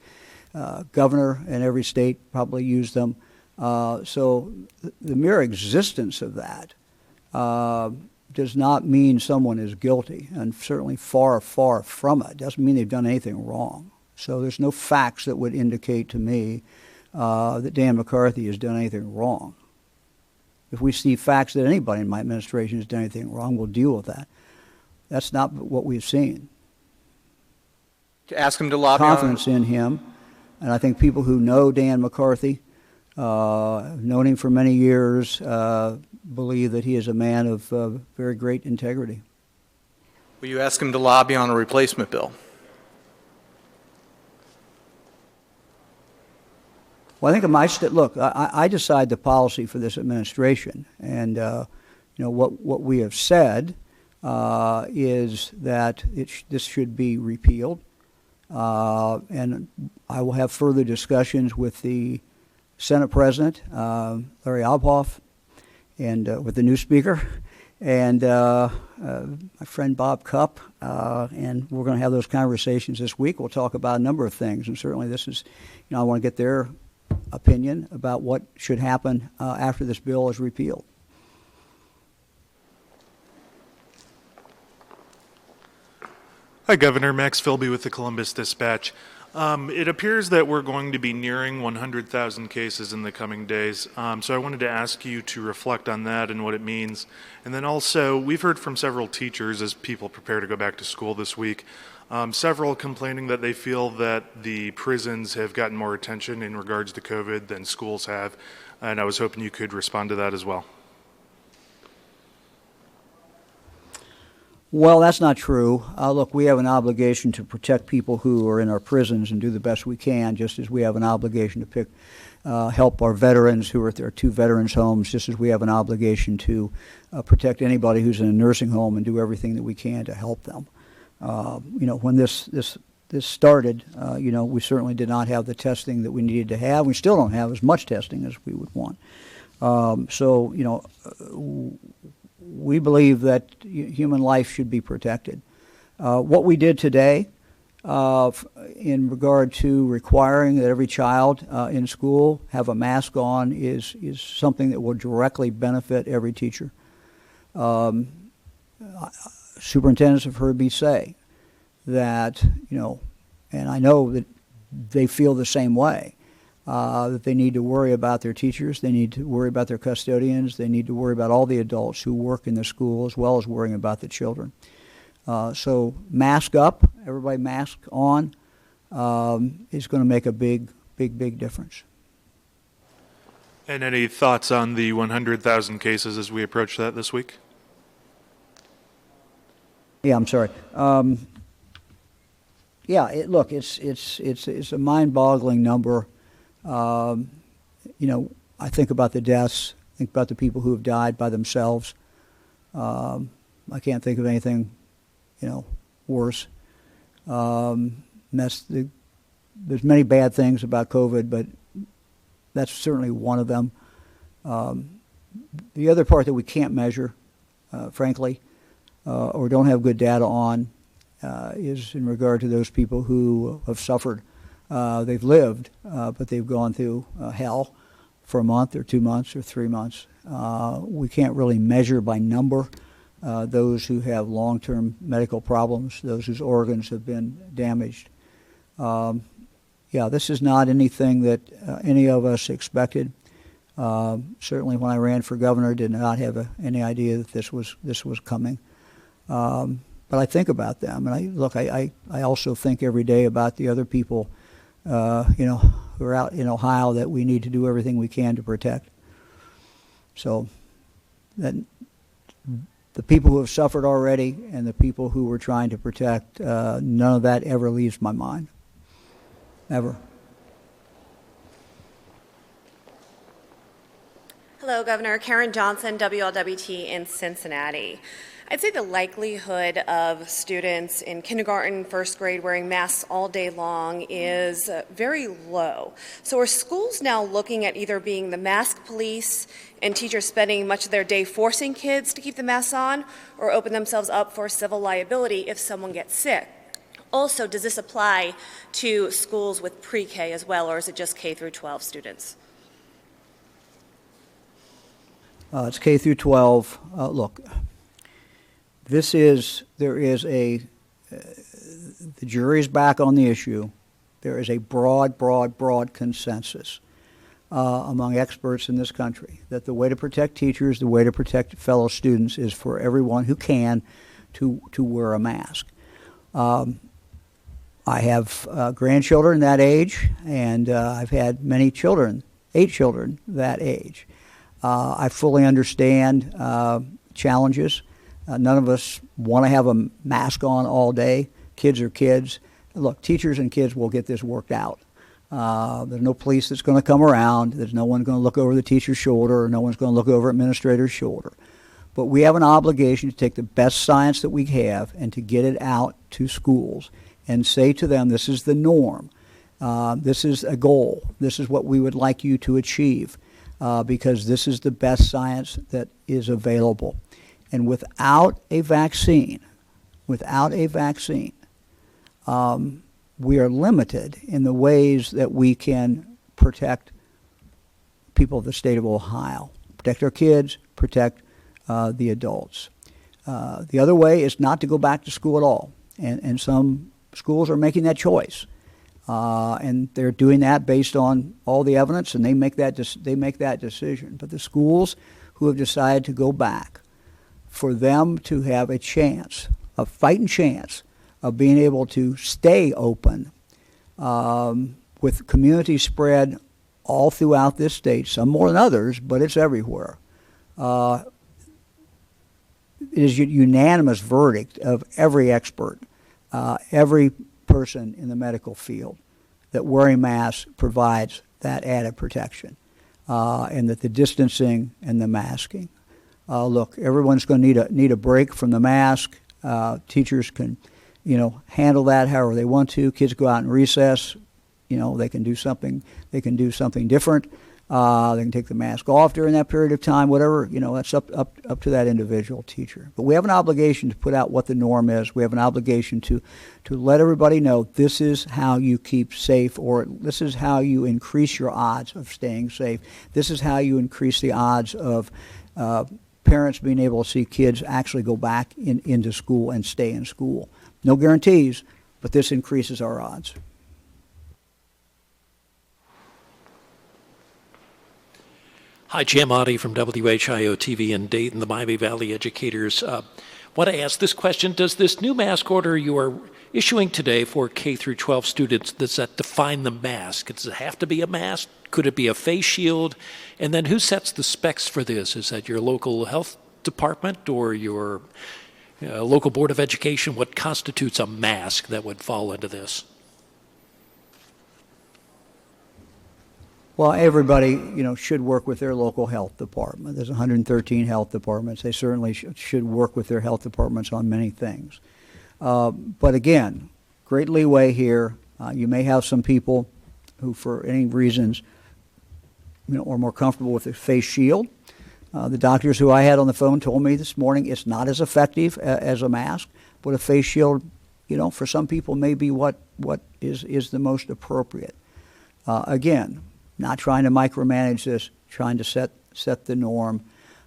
governor in every state probably used them. So the mere existence of that does not mean someone is guilty, and certainly far, far from it. Doesn't mean they've done anything wrong. So there's no facts that would indicate to me that Dan McCarthy has done anything wrong. If we see facts that anybody in my administration has done anything wrong, we'll deal with that. That's not what we've seen. To ask him to lobby confidence in him, and I think people who know Dan McCarthy, have known him for many years, believe that he is a man of very great integrity. Will you ask him to lobby on a replacement bill? Well, I think look, I decide the policy for this administration, and what we have said is that this should be repealed, and I will have further discussions with the Senate President, Larry Alpoff, and with the new Speaker, and my friend Bob Cupp, and we're going to have those conversations this week. We'll talk about a number of things, and certainly this is, I want to get their opinion about what should happen after this bill is repealed. Hi, Governor. Max Philby with the Columbus Dispatch. It appears that we're going to be nearing 100,000 cases in the coming days. So I wanted to ask you to reflect on that and what it means. And then also, we've heard from several teachers as people prepare to go back to school this week, several complaining that they feel that the prisons have gotten more attention in regards to COVID than schools have. And I was hoping you could respond to that as well. Well, that's not true. Look, we have an obligation to protect people who are in our prisons and do the best we can, just as we have an obligation to help our veterans who are at their 2 veterans' homes, just as we have an obligation to protect anybody who's in a nursing home and do everything that we can to help them. When this started, we certainly did not have the testing that we needed to have. We still don't have as much testing as we would want. We believe that human life should be protected. What we did today in regard to requiring that every child in school have a mask on is something that will directly benefit every teacher. Superintendents have heard me say that, and I know that they feel the same way, that they need to worry about their teachers, they need to worry about their custodians, they need to worry about all the adults who work in the school as well as worrying about the children. So mask up, everybody mask on, is going to make a big difference. And any thoughts on the 100,000 cases as we approach that this week? Yeah, I'm sorry. It's a mind-boggling number. I think about the deaths, think about the people who have died by themselves. I can't think of anything, worse. There's many bad things about COVID, but that's certainly one of them. The other part that we can't measure, frankly, or don't have good data on, is in regard to those people who have suffered. They've lived, but they've gone through hell for a month or 2 months or 3 months. We can't really measure by number those who have long-term medical problems, those whose organs have been damaged. This is not anything that any of us expected. Certainly when I ran for governor, did not have any idea that this was coming. But I think about them, and I also think every day about the other people, who are out in Ohio that we need to do everything we can to protect. So that the people who have suffered already and the people who we're trying to protect, none of that ever leaves my mind, ever. Hello, Governor. Karen Johnson, WLWT in Cincinnati. I'd say the likelihood of students in kindergarten, first grade wearing masks all day long is very low. So are schools now looking at either being the mask police and teachers spending much of their day forcing kids to keep the masks on, or open themselves up for civil liability if someone gets sick? Also, does this apply to schools with pre-K as well, or is it just K through 12 students? It's K through 12. Look. The jury's back on the issue. There is a broad consensus among experts in this country that the way to protect teachers, the way to protect fellow students is for everyone who can to wear a mask. I have grandchildren that age, and I've had many children, 8 children that age. I fully understand challenges. None of us want to have a mask on all day. Kids are kids. Look, teachers and kids will get this worked out. There's no police that's going to come around. There's no one going to look over the teacher's shoulder, or no one's going to look over administrator's shoulder. But we have an obligation to take the best science that we have and to get it out to schools and say to them, this is the norm. This is a goal. This is what we would like you to achieve because this is the best science that is available. And without a vaccine, we are limited in the ways that we can protect people of the state of Ohio, protect our kids, protect the adults. The other way is not to go back to school at all, and some schools are making that choice, and they're doing that based on all the evidence, and they make that decision. But the schools who have decided to go back, for them to have a chance, a fighting chance, of being able to stay open with community spread all throughout this state, some more than others, but it's everywhere. It is a unanimous verdict of every expert, every person in the medical field, that wearing masks provides that added protection, and that the distancing and the masking. Look, everyone's going to need a break from the mask. Teachers can, handle that however they want to. Kids go out in recess. They can do something. They can do something different. They can take the mask off during that period of time. Whatever, that's up to that individual teacher. But we have an obligation to put out what the norm is. We have an obligation to let everybody know this is how you keep safe, or this is how you increase your odds of staying safe. This is how you increase the odds of parents being able to see kids actually go back into school and stay in school. No guarantees, but this increases our odds. Hi, Jim Oddie from WHIO-TV in Dayton, the Miami Valley Educators. Want to ask this question. Does this new mask order you are issuing today for K through 12 students, does that define the mask? Does it have to be a mask? Could it be a face shield? And then who sets the specs for this? Is that your local health department or your local board of education? What constitutes a mask that would fall into this? Well, everybody, should work with their local health department. There's 113 health departments. They certainly should work with their health departments on many things. But again, great leeway here. You may have some people who, for any reasons, are more comfortable with a face shield. The doctors who I had on the phone told me this morning it's not as effective as a mask, but a face shield, for some people may be what is the most appropriate. Again, not trying to micromanage this, trying to set the norm.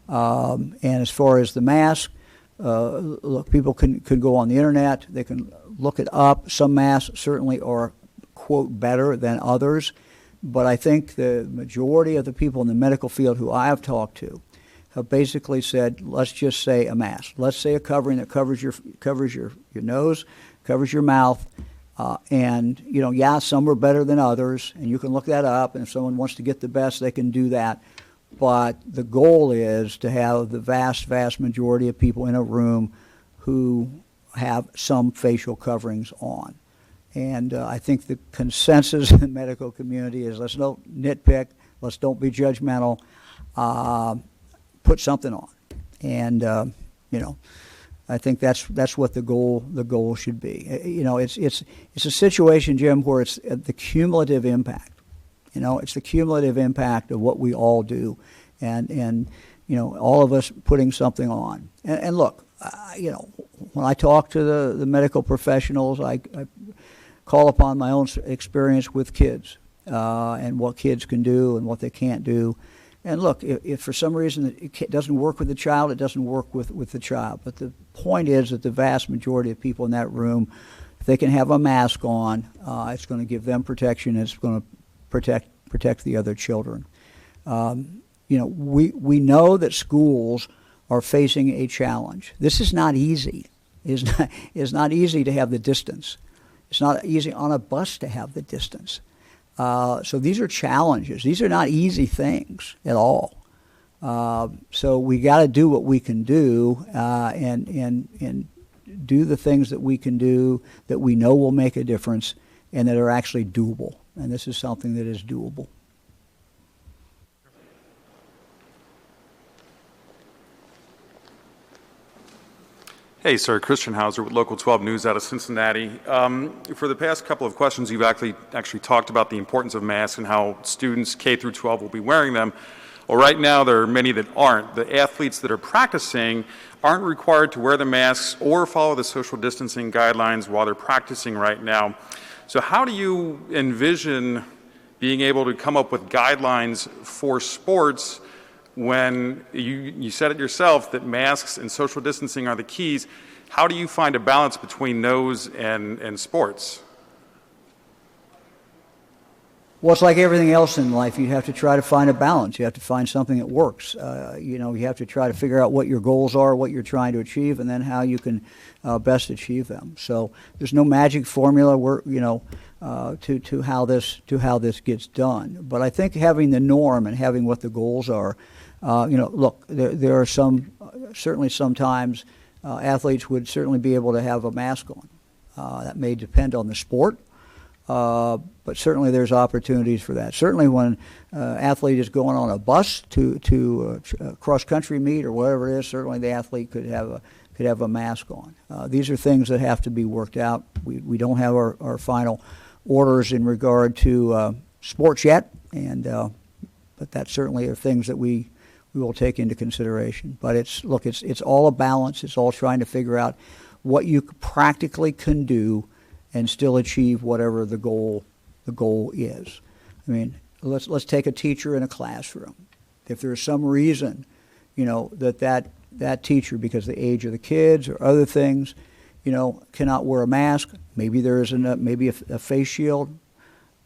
And as far as the mask, look, people could go on the internet. They can look it up. Some masks certainly are, quote, better than others. But I think the majority of the people in the medical field who I have talked to have basically said, let's just say a mask. Let's say a covering that covers your nose, covers your mouth. And, some are better than others, and you can look that up, and if someone wants to get the best, they can do that. But the goal is to have the vast, vast majority of people in a room who have some facial coverings on. And I think the consensus in the medical community is let's don't nitpick, let's don't be judgmental, put something on. And, I think that's what the goal should be. It's a situation, Jim, where it's the cumulative impact. It's the cumulative impact of what we all do, and all of us putting something on. And look, when I talk to the medical professionals, I call upon my own experience with kids and what kids can do and what they can't do. And look, if for some reason it doesn't work with the child, it doesn't work with the child. But the point is that the vast majority of people in that room, if they can have a mask on, it's going to give them protection. It's going to protect the other children. We know that schools are facing a challenge. This is not easy. It's not easy to have the distance. It's not easy on a bus to have the distance. So these are challenges. These are not easy things at all. So we got to do what we can do and do the things that we can do that we know will make a difference and that are actually doable. and this is something that is doable. Hey, sir, Christian Hauser with Local 12 News out of Cincinnati. For the past couple of questions, you've actually talked about the importance of masks and how students K through 12 will be wearing them. Well, right now there are many that aren't. The athletes that are practicing aren't required to wear the masks or follow the social distancing guidelines while they're practicing right now. So how do you envision being able to come up with guidelines for sports when you said it yourself that masks and social distancing are the keys? How do you find a balance between those and sports? Well, it's like everything else in life. You have to try to find a balance. You have to find something that works. You have to try to figure out what your goals are, what you're trying to achieve, and then how you can best achieve them. So there's no magic formula to how this gets done. But I think having the norm and having what the goals are, look, there are certainly sometimes athletes would certainly be able to have a mask on. That may depend on the sport. But certainly there's opportunities for that. Certainly when an athlete is going on a bus to a cross-country meet or whatever it is, certainly the athlete could have a mask on. These are things that have to be worked out. We don't have our final orders in regard to sports yet, but that certainly are things that we will take into consideration. But it's all a balance. It's all trying to figure out what you practically can do and still achieve whatever the goal is. I mean, let's take a teacher in a classroom. If there's some reason, that teacher, because of the age of the kids or other things, cannot wear a mask, maybe there is maybe a face shield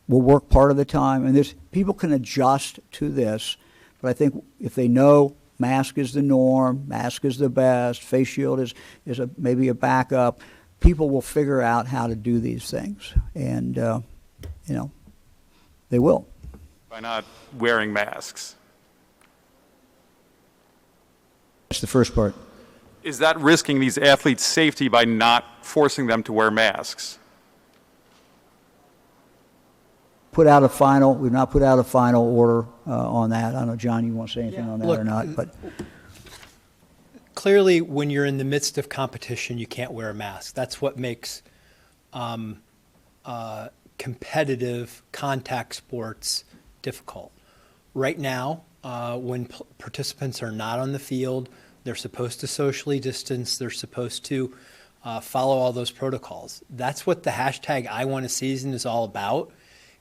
will work part of the time. And people can adjust to this, but I think if they know mask is the norm, mask is the best, face shield is maybe a backup, people will figure out how to do these things, and they will. By not wearing masks. That's the first part. Is that risking these athletes' safety by not forcing them to wear masks? We've not put out a final order on that. I don't know, John, you want to say anything on that or not? But clearly, when you're in the midst of competition, you can't wear a mask. That's what makes competitive contact sports difficult. Right now, when participants are not on the field, they're supposed to socially distance. They're supposed to follow all those protocols. That's what the hashtag #IWantASeason is all about.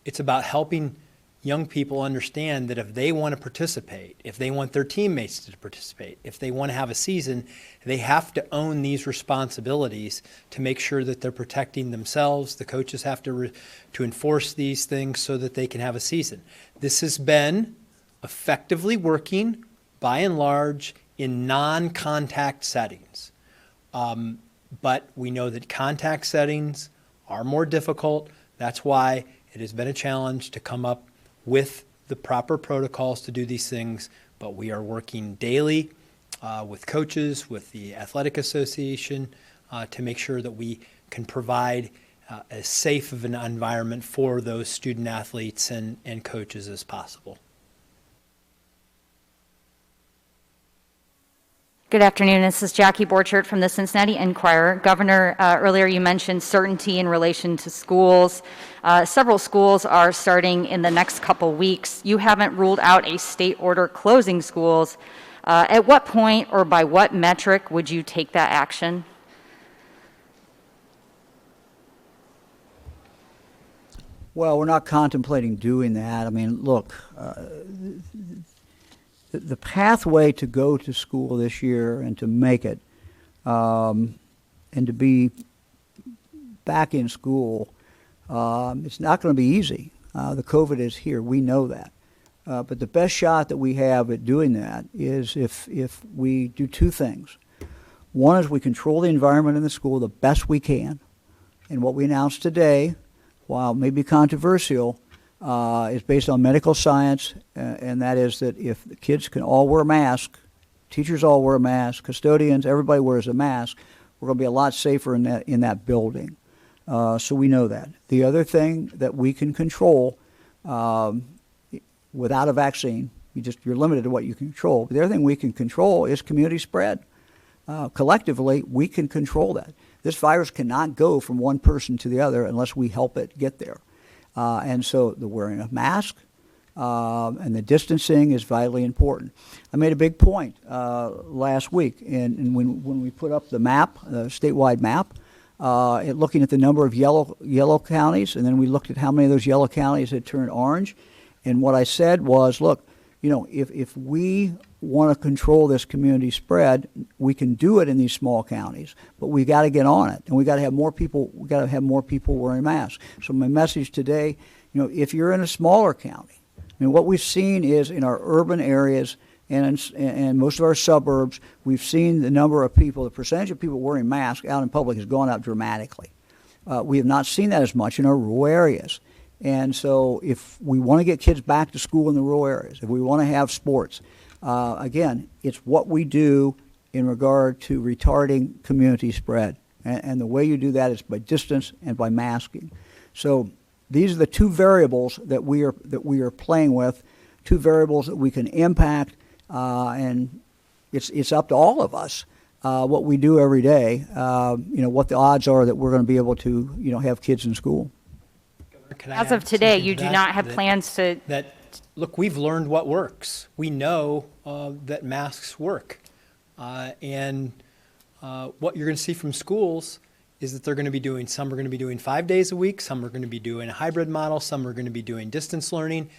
It's about helping young people understand that if they want to participate, if they want their teammates to participate, if they want to have a season, they have to own these responsibilities to make sure that they're protecting themselves. The coaches have to enforce these things so that they can have a season. This has been effectively working, by and large, in non-contact settings. But we know that contact settings are more difficult. That's why it has been a challenge to come up with the proper protocols to do these things, but we are working daily with coaches, with the Athletic Association, to make sure that we can provide as safe of an environment for those student athletes and coaches as possible. Good afternoon. This is Jackie Borchert from the Cincinnati Enquirer. Governor, earlier you mentioned certainty in relation to schools. Several schools are starting in the next couple weeks. You haven't ruled out a state order closing schools. At what point or by what metric would you take that action? Well, we're not contemplating doing that. I mean, look, the pathway to go to school this year and to make it, and to be back in school, it's not going to be easy. The COVID is here. We know that. But the best shot that we have at doing that is if we do two things. One is we control the environment in the school the best we can. And what we announced today, while maybe controversial, is based on medical science, and that is that if the kids can all wear a mask, teachers all wear a mask, custodians, everybody wears a mask, we're going to be a lot safer in that building. So we know that. The other thing that we can control without a vaccine, you're limited to what you can control. But the other thing we can control is community spread. Collectively, we can control that. This virus cannot go from one person to the other unless we help it get there. And so the wearing of masks and the distancing is vitally important. I made a big point last week, and when we put up the map, the statewide map, looking at the number of yellow counties, and then we looked at how many of those yellow counties had turned orange. And what I said was, look, if we want to control this community spread, we can do it in these small counties, but we got to get on it, and we got to have more people. We got to have more people wearing masks. So my message today, if you're in a smaller county, what we've seen is in our urban areas and most of our suburbs, we've seen the number of people, the percentage of people wearing masks out in public has gone up dramatically. We have not seen that as much in our rural areas. And so if we want to get kids back to school in the rural areas, if we want to have sports, again, it's what we do in regard to retarding community spread. And the way you do that is by distance and by masking. So these are the two variables that we are playing with, two variables that we can impact, and it's up to all of us what we do every day. What the odds are that we're going to be able to have kids in school. As of today, you do not have plans to... Look, we've learned what works. We know that masks work. And what you're going to see from schools is that they're going to be doing, some are going to be doing 5 days a week, some are going to be doing a hybrid model, some are going to be doing distance learning.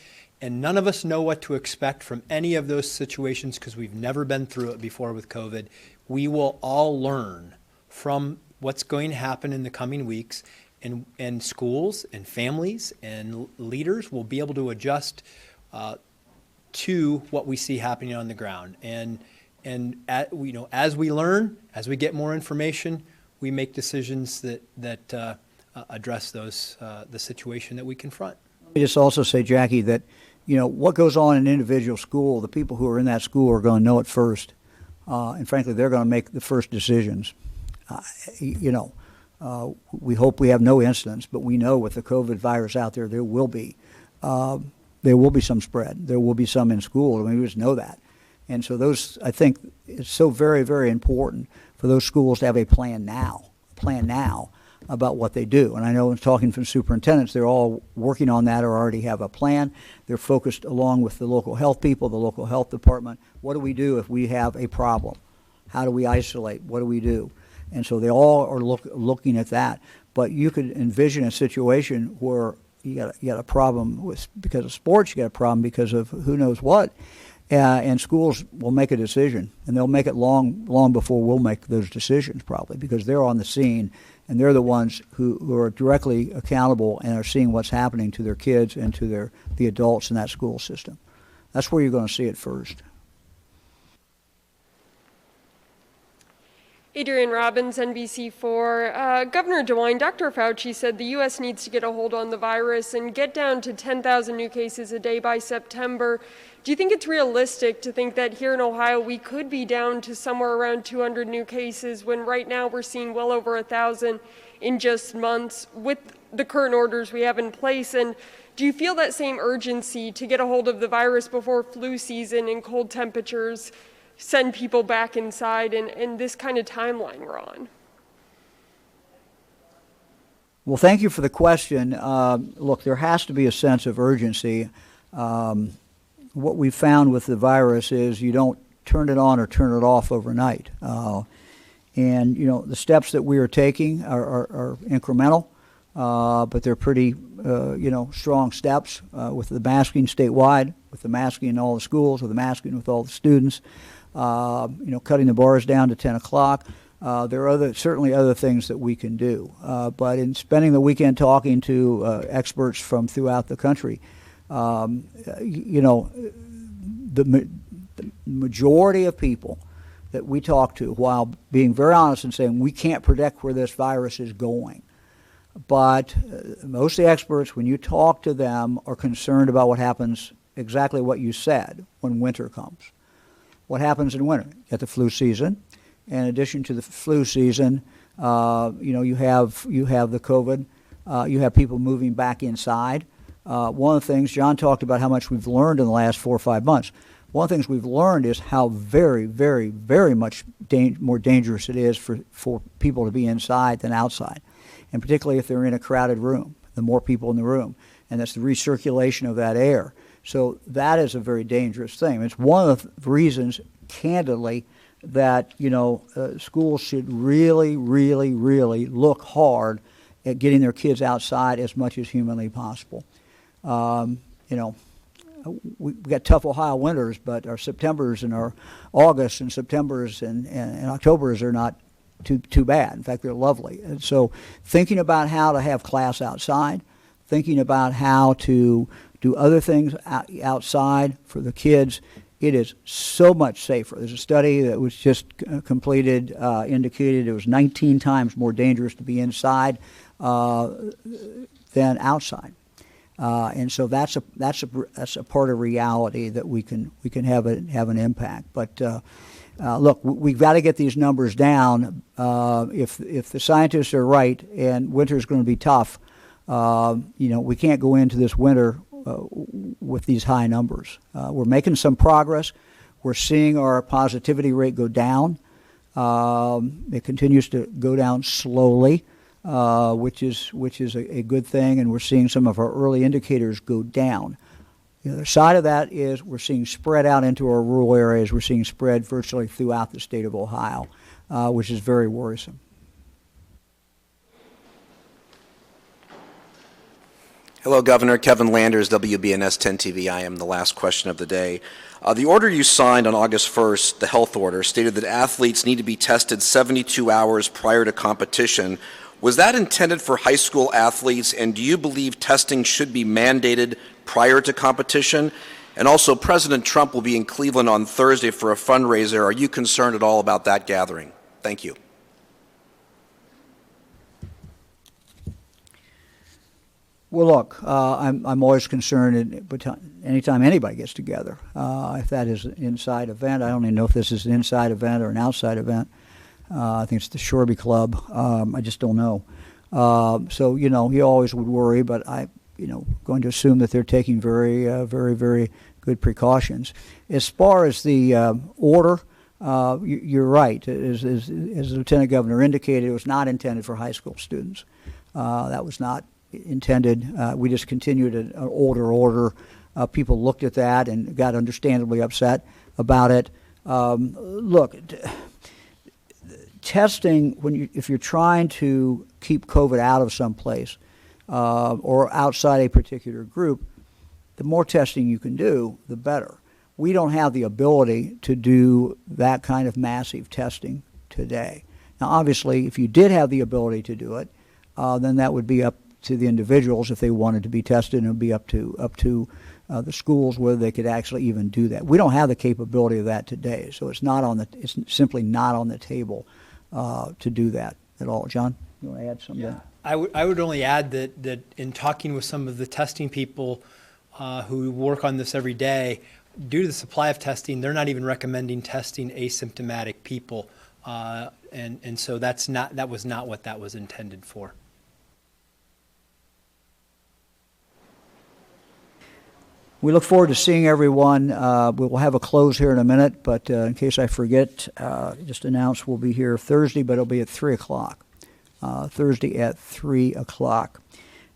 And none of us know what to expect from any of those situations because we've never been through it before with COVID. We will all learn from what's going to happen in the coming weeks. And schools and families and leaders will be able to adjust to what we see happening on the ground. And as we learn, as we get more information, we make decisions that address the situation that we confront. Let me just also say, Jackie, that what goes on in an individual school, the people who are in that school are going to know it first, and frankly, they're going to make the first decisions. We hope we have no incidents, but we know with the COVID virus out there, there will be some spread. There will be some in school. We just know that. And so I think it's so very, very important for those schools to have a plan now about what they do. And I know in talking from superintendents, they're all working on that or already have a plan. They're focused along with the local health people, the local health department. What do we do if we have a problem? How do we isolate? What do we do? And so they all are looking at that. But you could envision a situation where you got a problem because of sports, you got a problem because of who knows what, and schools will make a decision, and they'll make it long before we'll make those decisions probably, because they're on the scene and they're the ones who are directly accountable and are seeing what's happening to their kids and to the adults in that school system. That's where you're going to see it first. Adrienne Robbins, NBC4. Governor DeWine, Dr. Fauci said the U.S. needs to get a hold on the virus and get down to 10,000 new cases a day by September. Do you think it's realistic to think that here in Ohio we could be down to somewhere around 200 new cases when right now we're seeing well over 1,000 in just months with the current orders we have in place? And do you feel that same urgency to get a hold of the virus before flu season and cold temperatures send people back inside and this kind of timeline we're on? Well, thank you for the question. Look, there has to be a sense of urgency. What we found with the virus is you don't turn it on or turn it off overnight. And, the steps that we are taking are incremental, but they're pretty, strong steps with the masking statewide, with the masking in all the schools, with the masking with all the students. Cutting the bars down to 10 o'clock. There are certainly other things that we can do. But in spending the weekend talking to experts from throughout the country, the majority of people that we talk to, while being very honest and saying we can't predict where this virus is going, but most of the experts, when you talk to them, are concerned about what happens, exactly what you said, when winter comes. What happens in winter? You get the flu season. In addition to the flu season, You have the COVID. You have people moving back inside. One of the things, John talked about how much we've learned in the last 4 or 5 months. One of the things we've learned is how very, very, very much more dangerous it is for people to be inside than outside, and particularly if they're in a crowded room, the more people in the room, and that's the recirculation of that air. So that is a very dangerous thing. It's one of the reasons, candidly, that schools should really, really, really look hard at getting their kids outside as much as humanly possible. We've got tough Ohio winters, but our Septembers and our Augusts and Septembers and Octobers are not too bad. In fact, they're lovely. And so thinking about how to have class outside, thinking about how to do other things outside for the kids, it is so much safer. There's a study that was just completed, indicated it was 19 times more dangerous to be inside than outside. And so that's a part of reality that we can have an impact. But look, we've got to get these numbers down. If the scientists are right and winter is going to be tough, we can't go into this winter with these high numbers. We're making some progress. We're seeing our positivity rate go down. It continues to go down slowly. Which is a good thing, and we're seeing some of our early indicators go down. The other side of that is we're seeing spread out into our rural areas. We're seeing spread virtually throughout the state of Ohio, which is very worrisome. Hello, Governor. Kevin Landers, WBNS 10 TV. I am the last question of the day. The order you signed on August 1st, the health order, stated that athletes need to be tested 72 hours prior to competition. Was that intended for high school athletes, and do you believe testing should be mandated prior to competition? And also, President Trump will be in Cleveland on Thursday for a fundraiser. Are you concerned at all about that gathering? Thank you. Well, look, I'm always concerned anytime anybody gets together. If that is an inside event, I don't even know if this is an inside event or an outside event. I think it's the Shorby Club. I just don't know. So, he always would worry, but I'm going to assume that they're taking very, very, very good precautions. As far as the order, you're right. As the Lieutenant Governor indicated, it was not intended for high school students. That was not intended. We just continued an older order. People looked at that and got understandably upset about it. Look, testing, if you're trying to keep COVID out of some place or outside a particular group, the more testing you can do, the better. We don't have the ability to do that kind of massive testing today. Now, obviously, if you did have the ability to do it, then that would be up to the individuals if they wanted to be tested, and it would be up to the schools whether they could actually even do that. We don't have the capability of that today, so it's simply not on the table to do that at all. John, you want to add something? Yeah. I would only add that in talking with some of the testing people who work on this every day, due to the supply of testing, they're not even recommending testing asymptomatic people, and so that was not what that was intended for. We look forward to seeing everyone. We will have a close here in a minute, but in case I forget, just announce we'll be here Thursday, but it'll be at 3 o'clock. Thursday at 3 o'clock.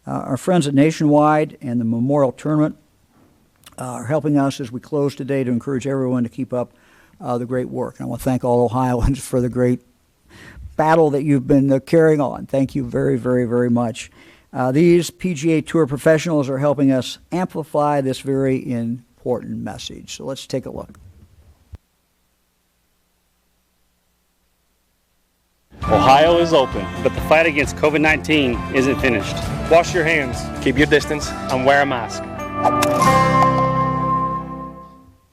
Our friends at Nationwide and the Memorial Tournament are helping us as we close today to encourage everyone to keep up the great work. And I want to thank all Ohioans for the great battle that you've been carrying on. Thank you very, very, very much. These PGA Tour professionals are helping us amplify this very important message. So let's take a look. Ohio is open, but the fight against COVID-19 isn't finished. Wash your hands, keep your distance, and wear a mask.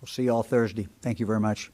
We'll see you all Thursday. Thank you very much.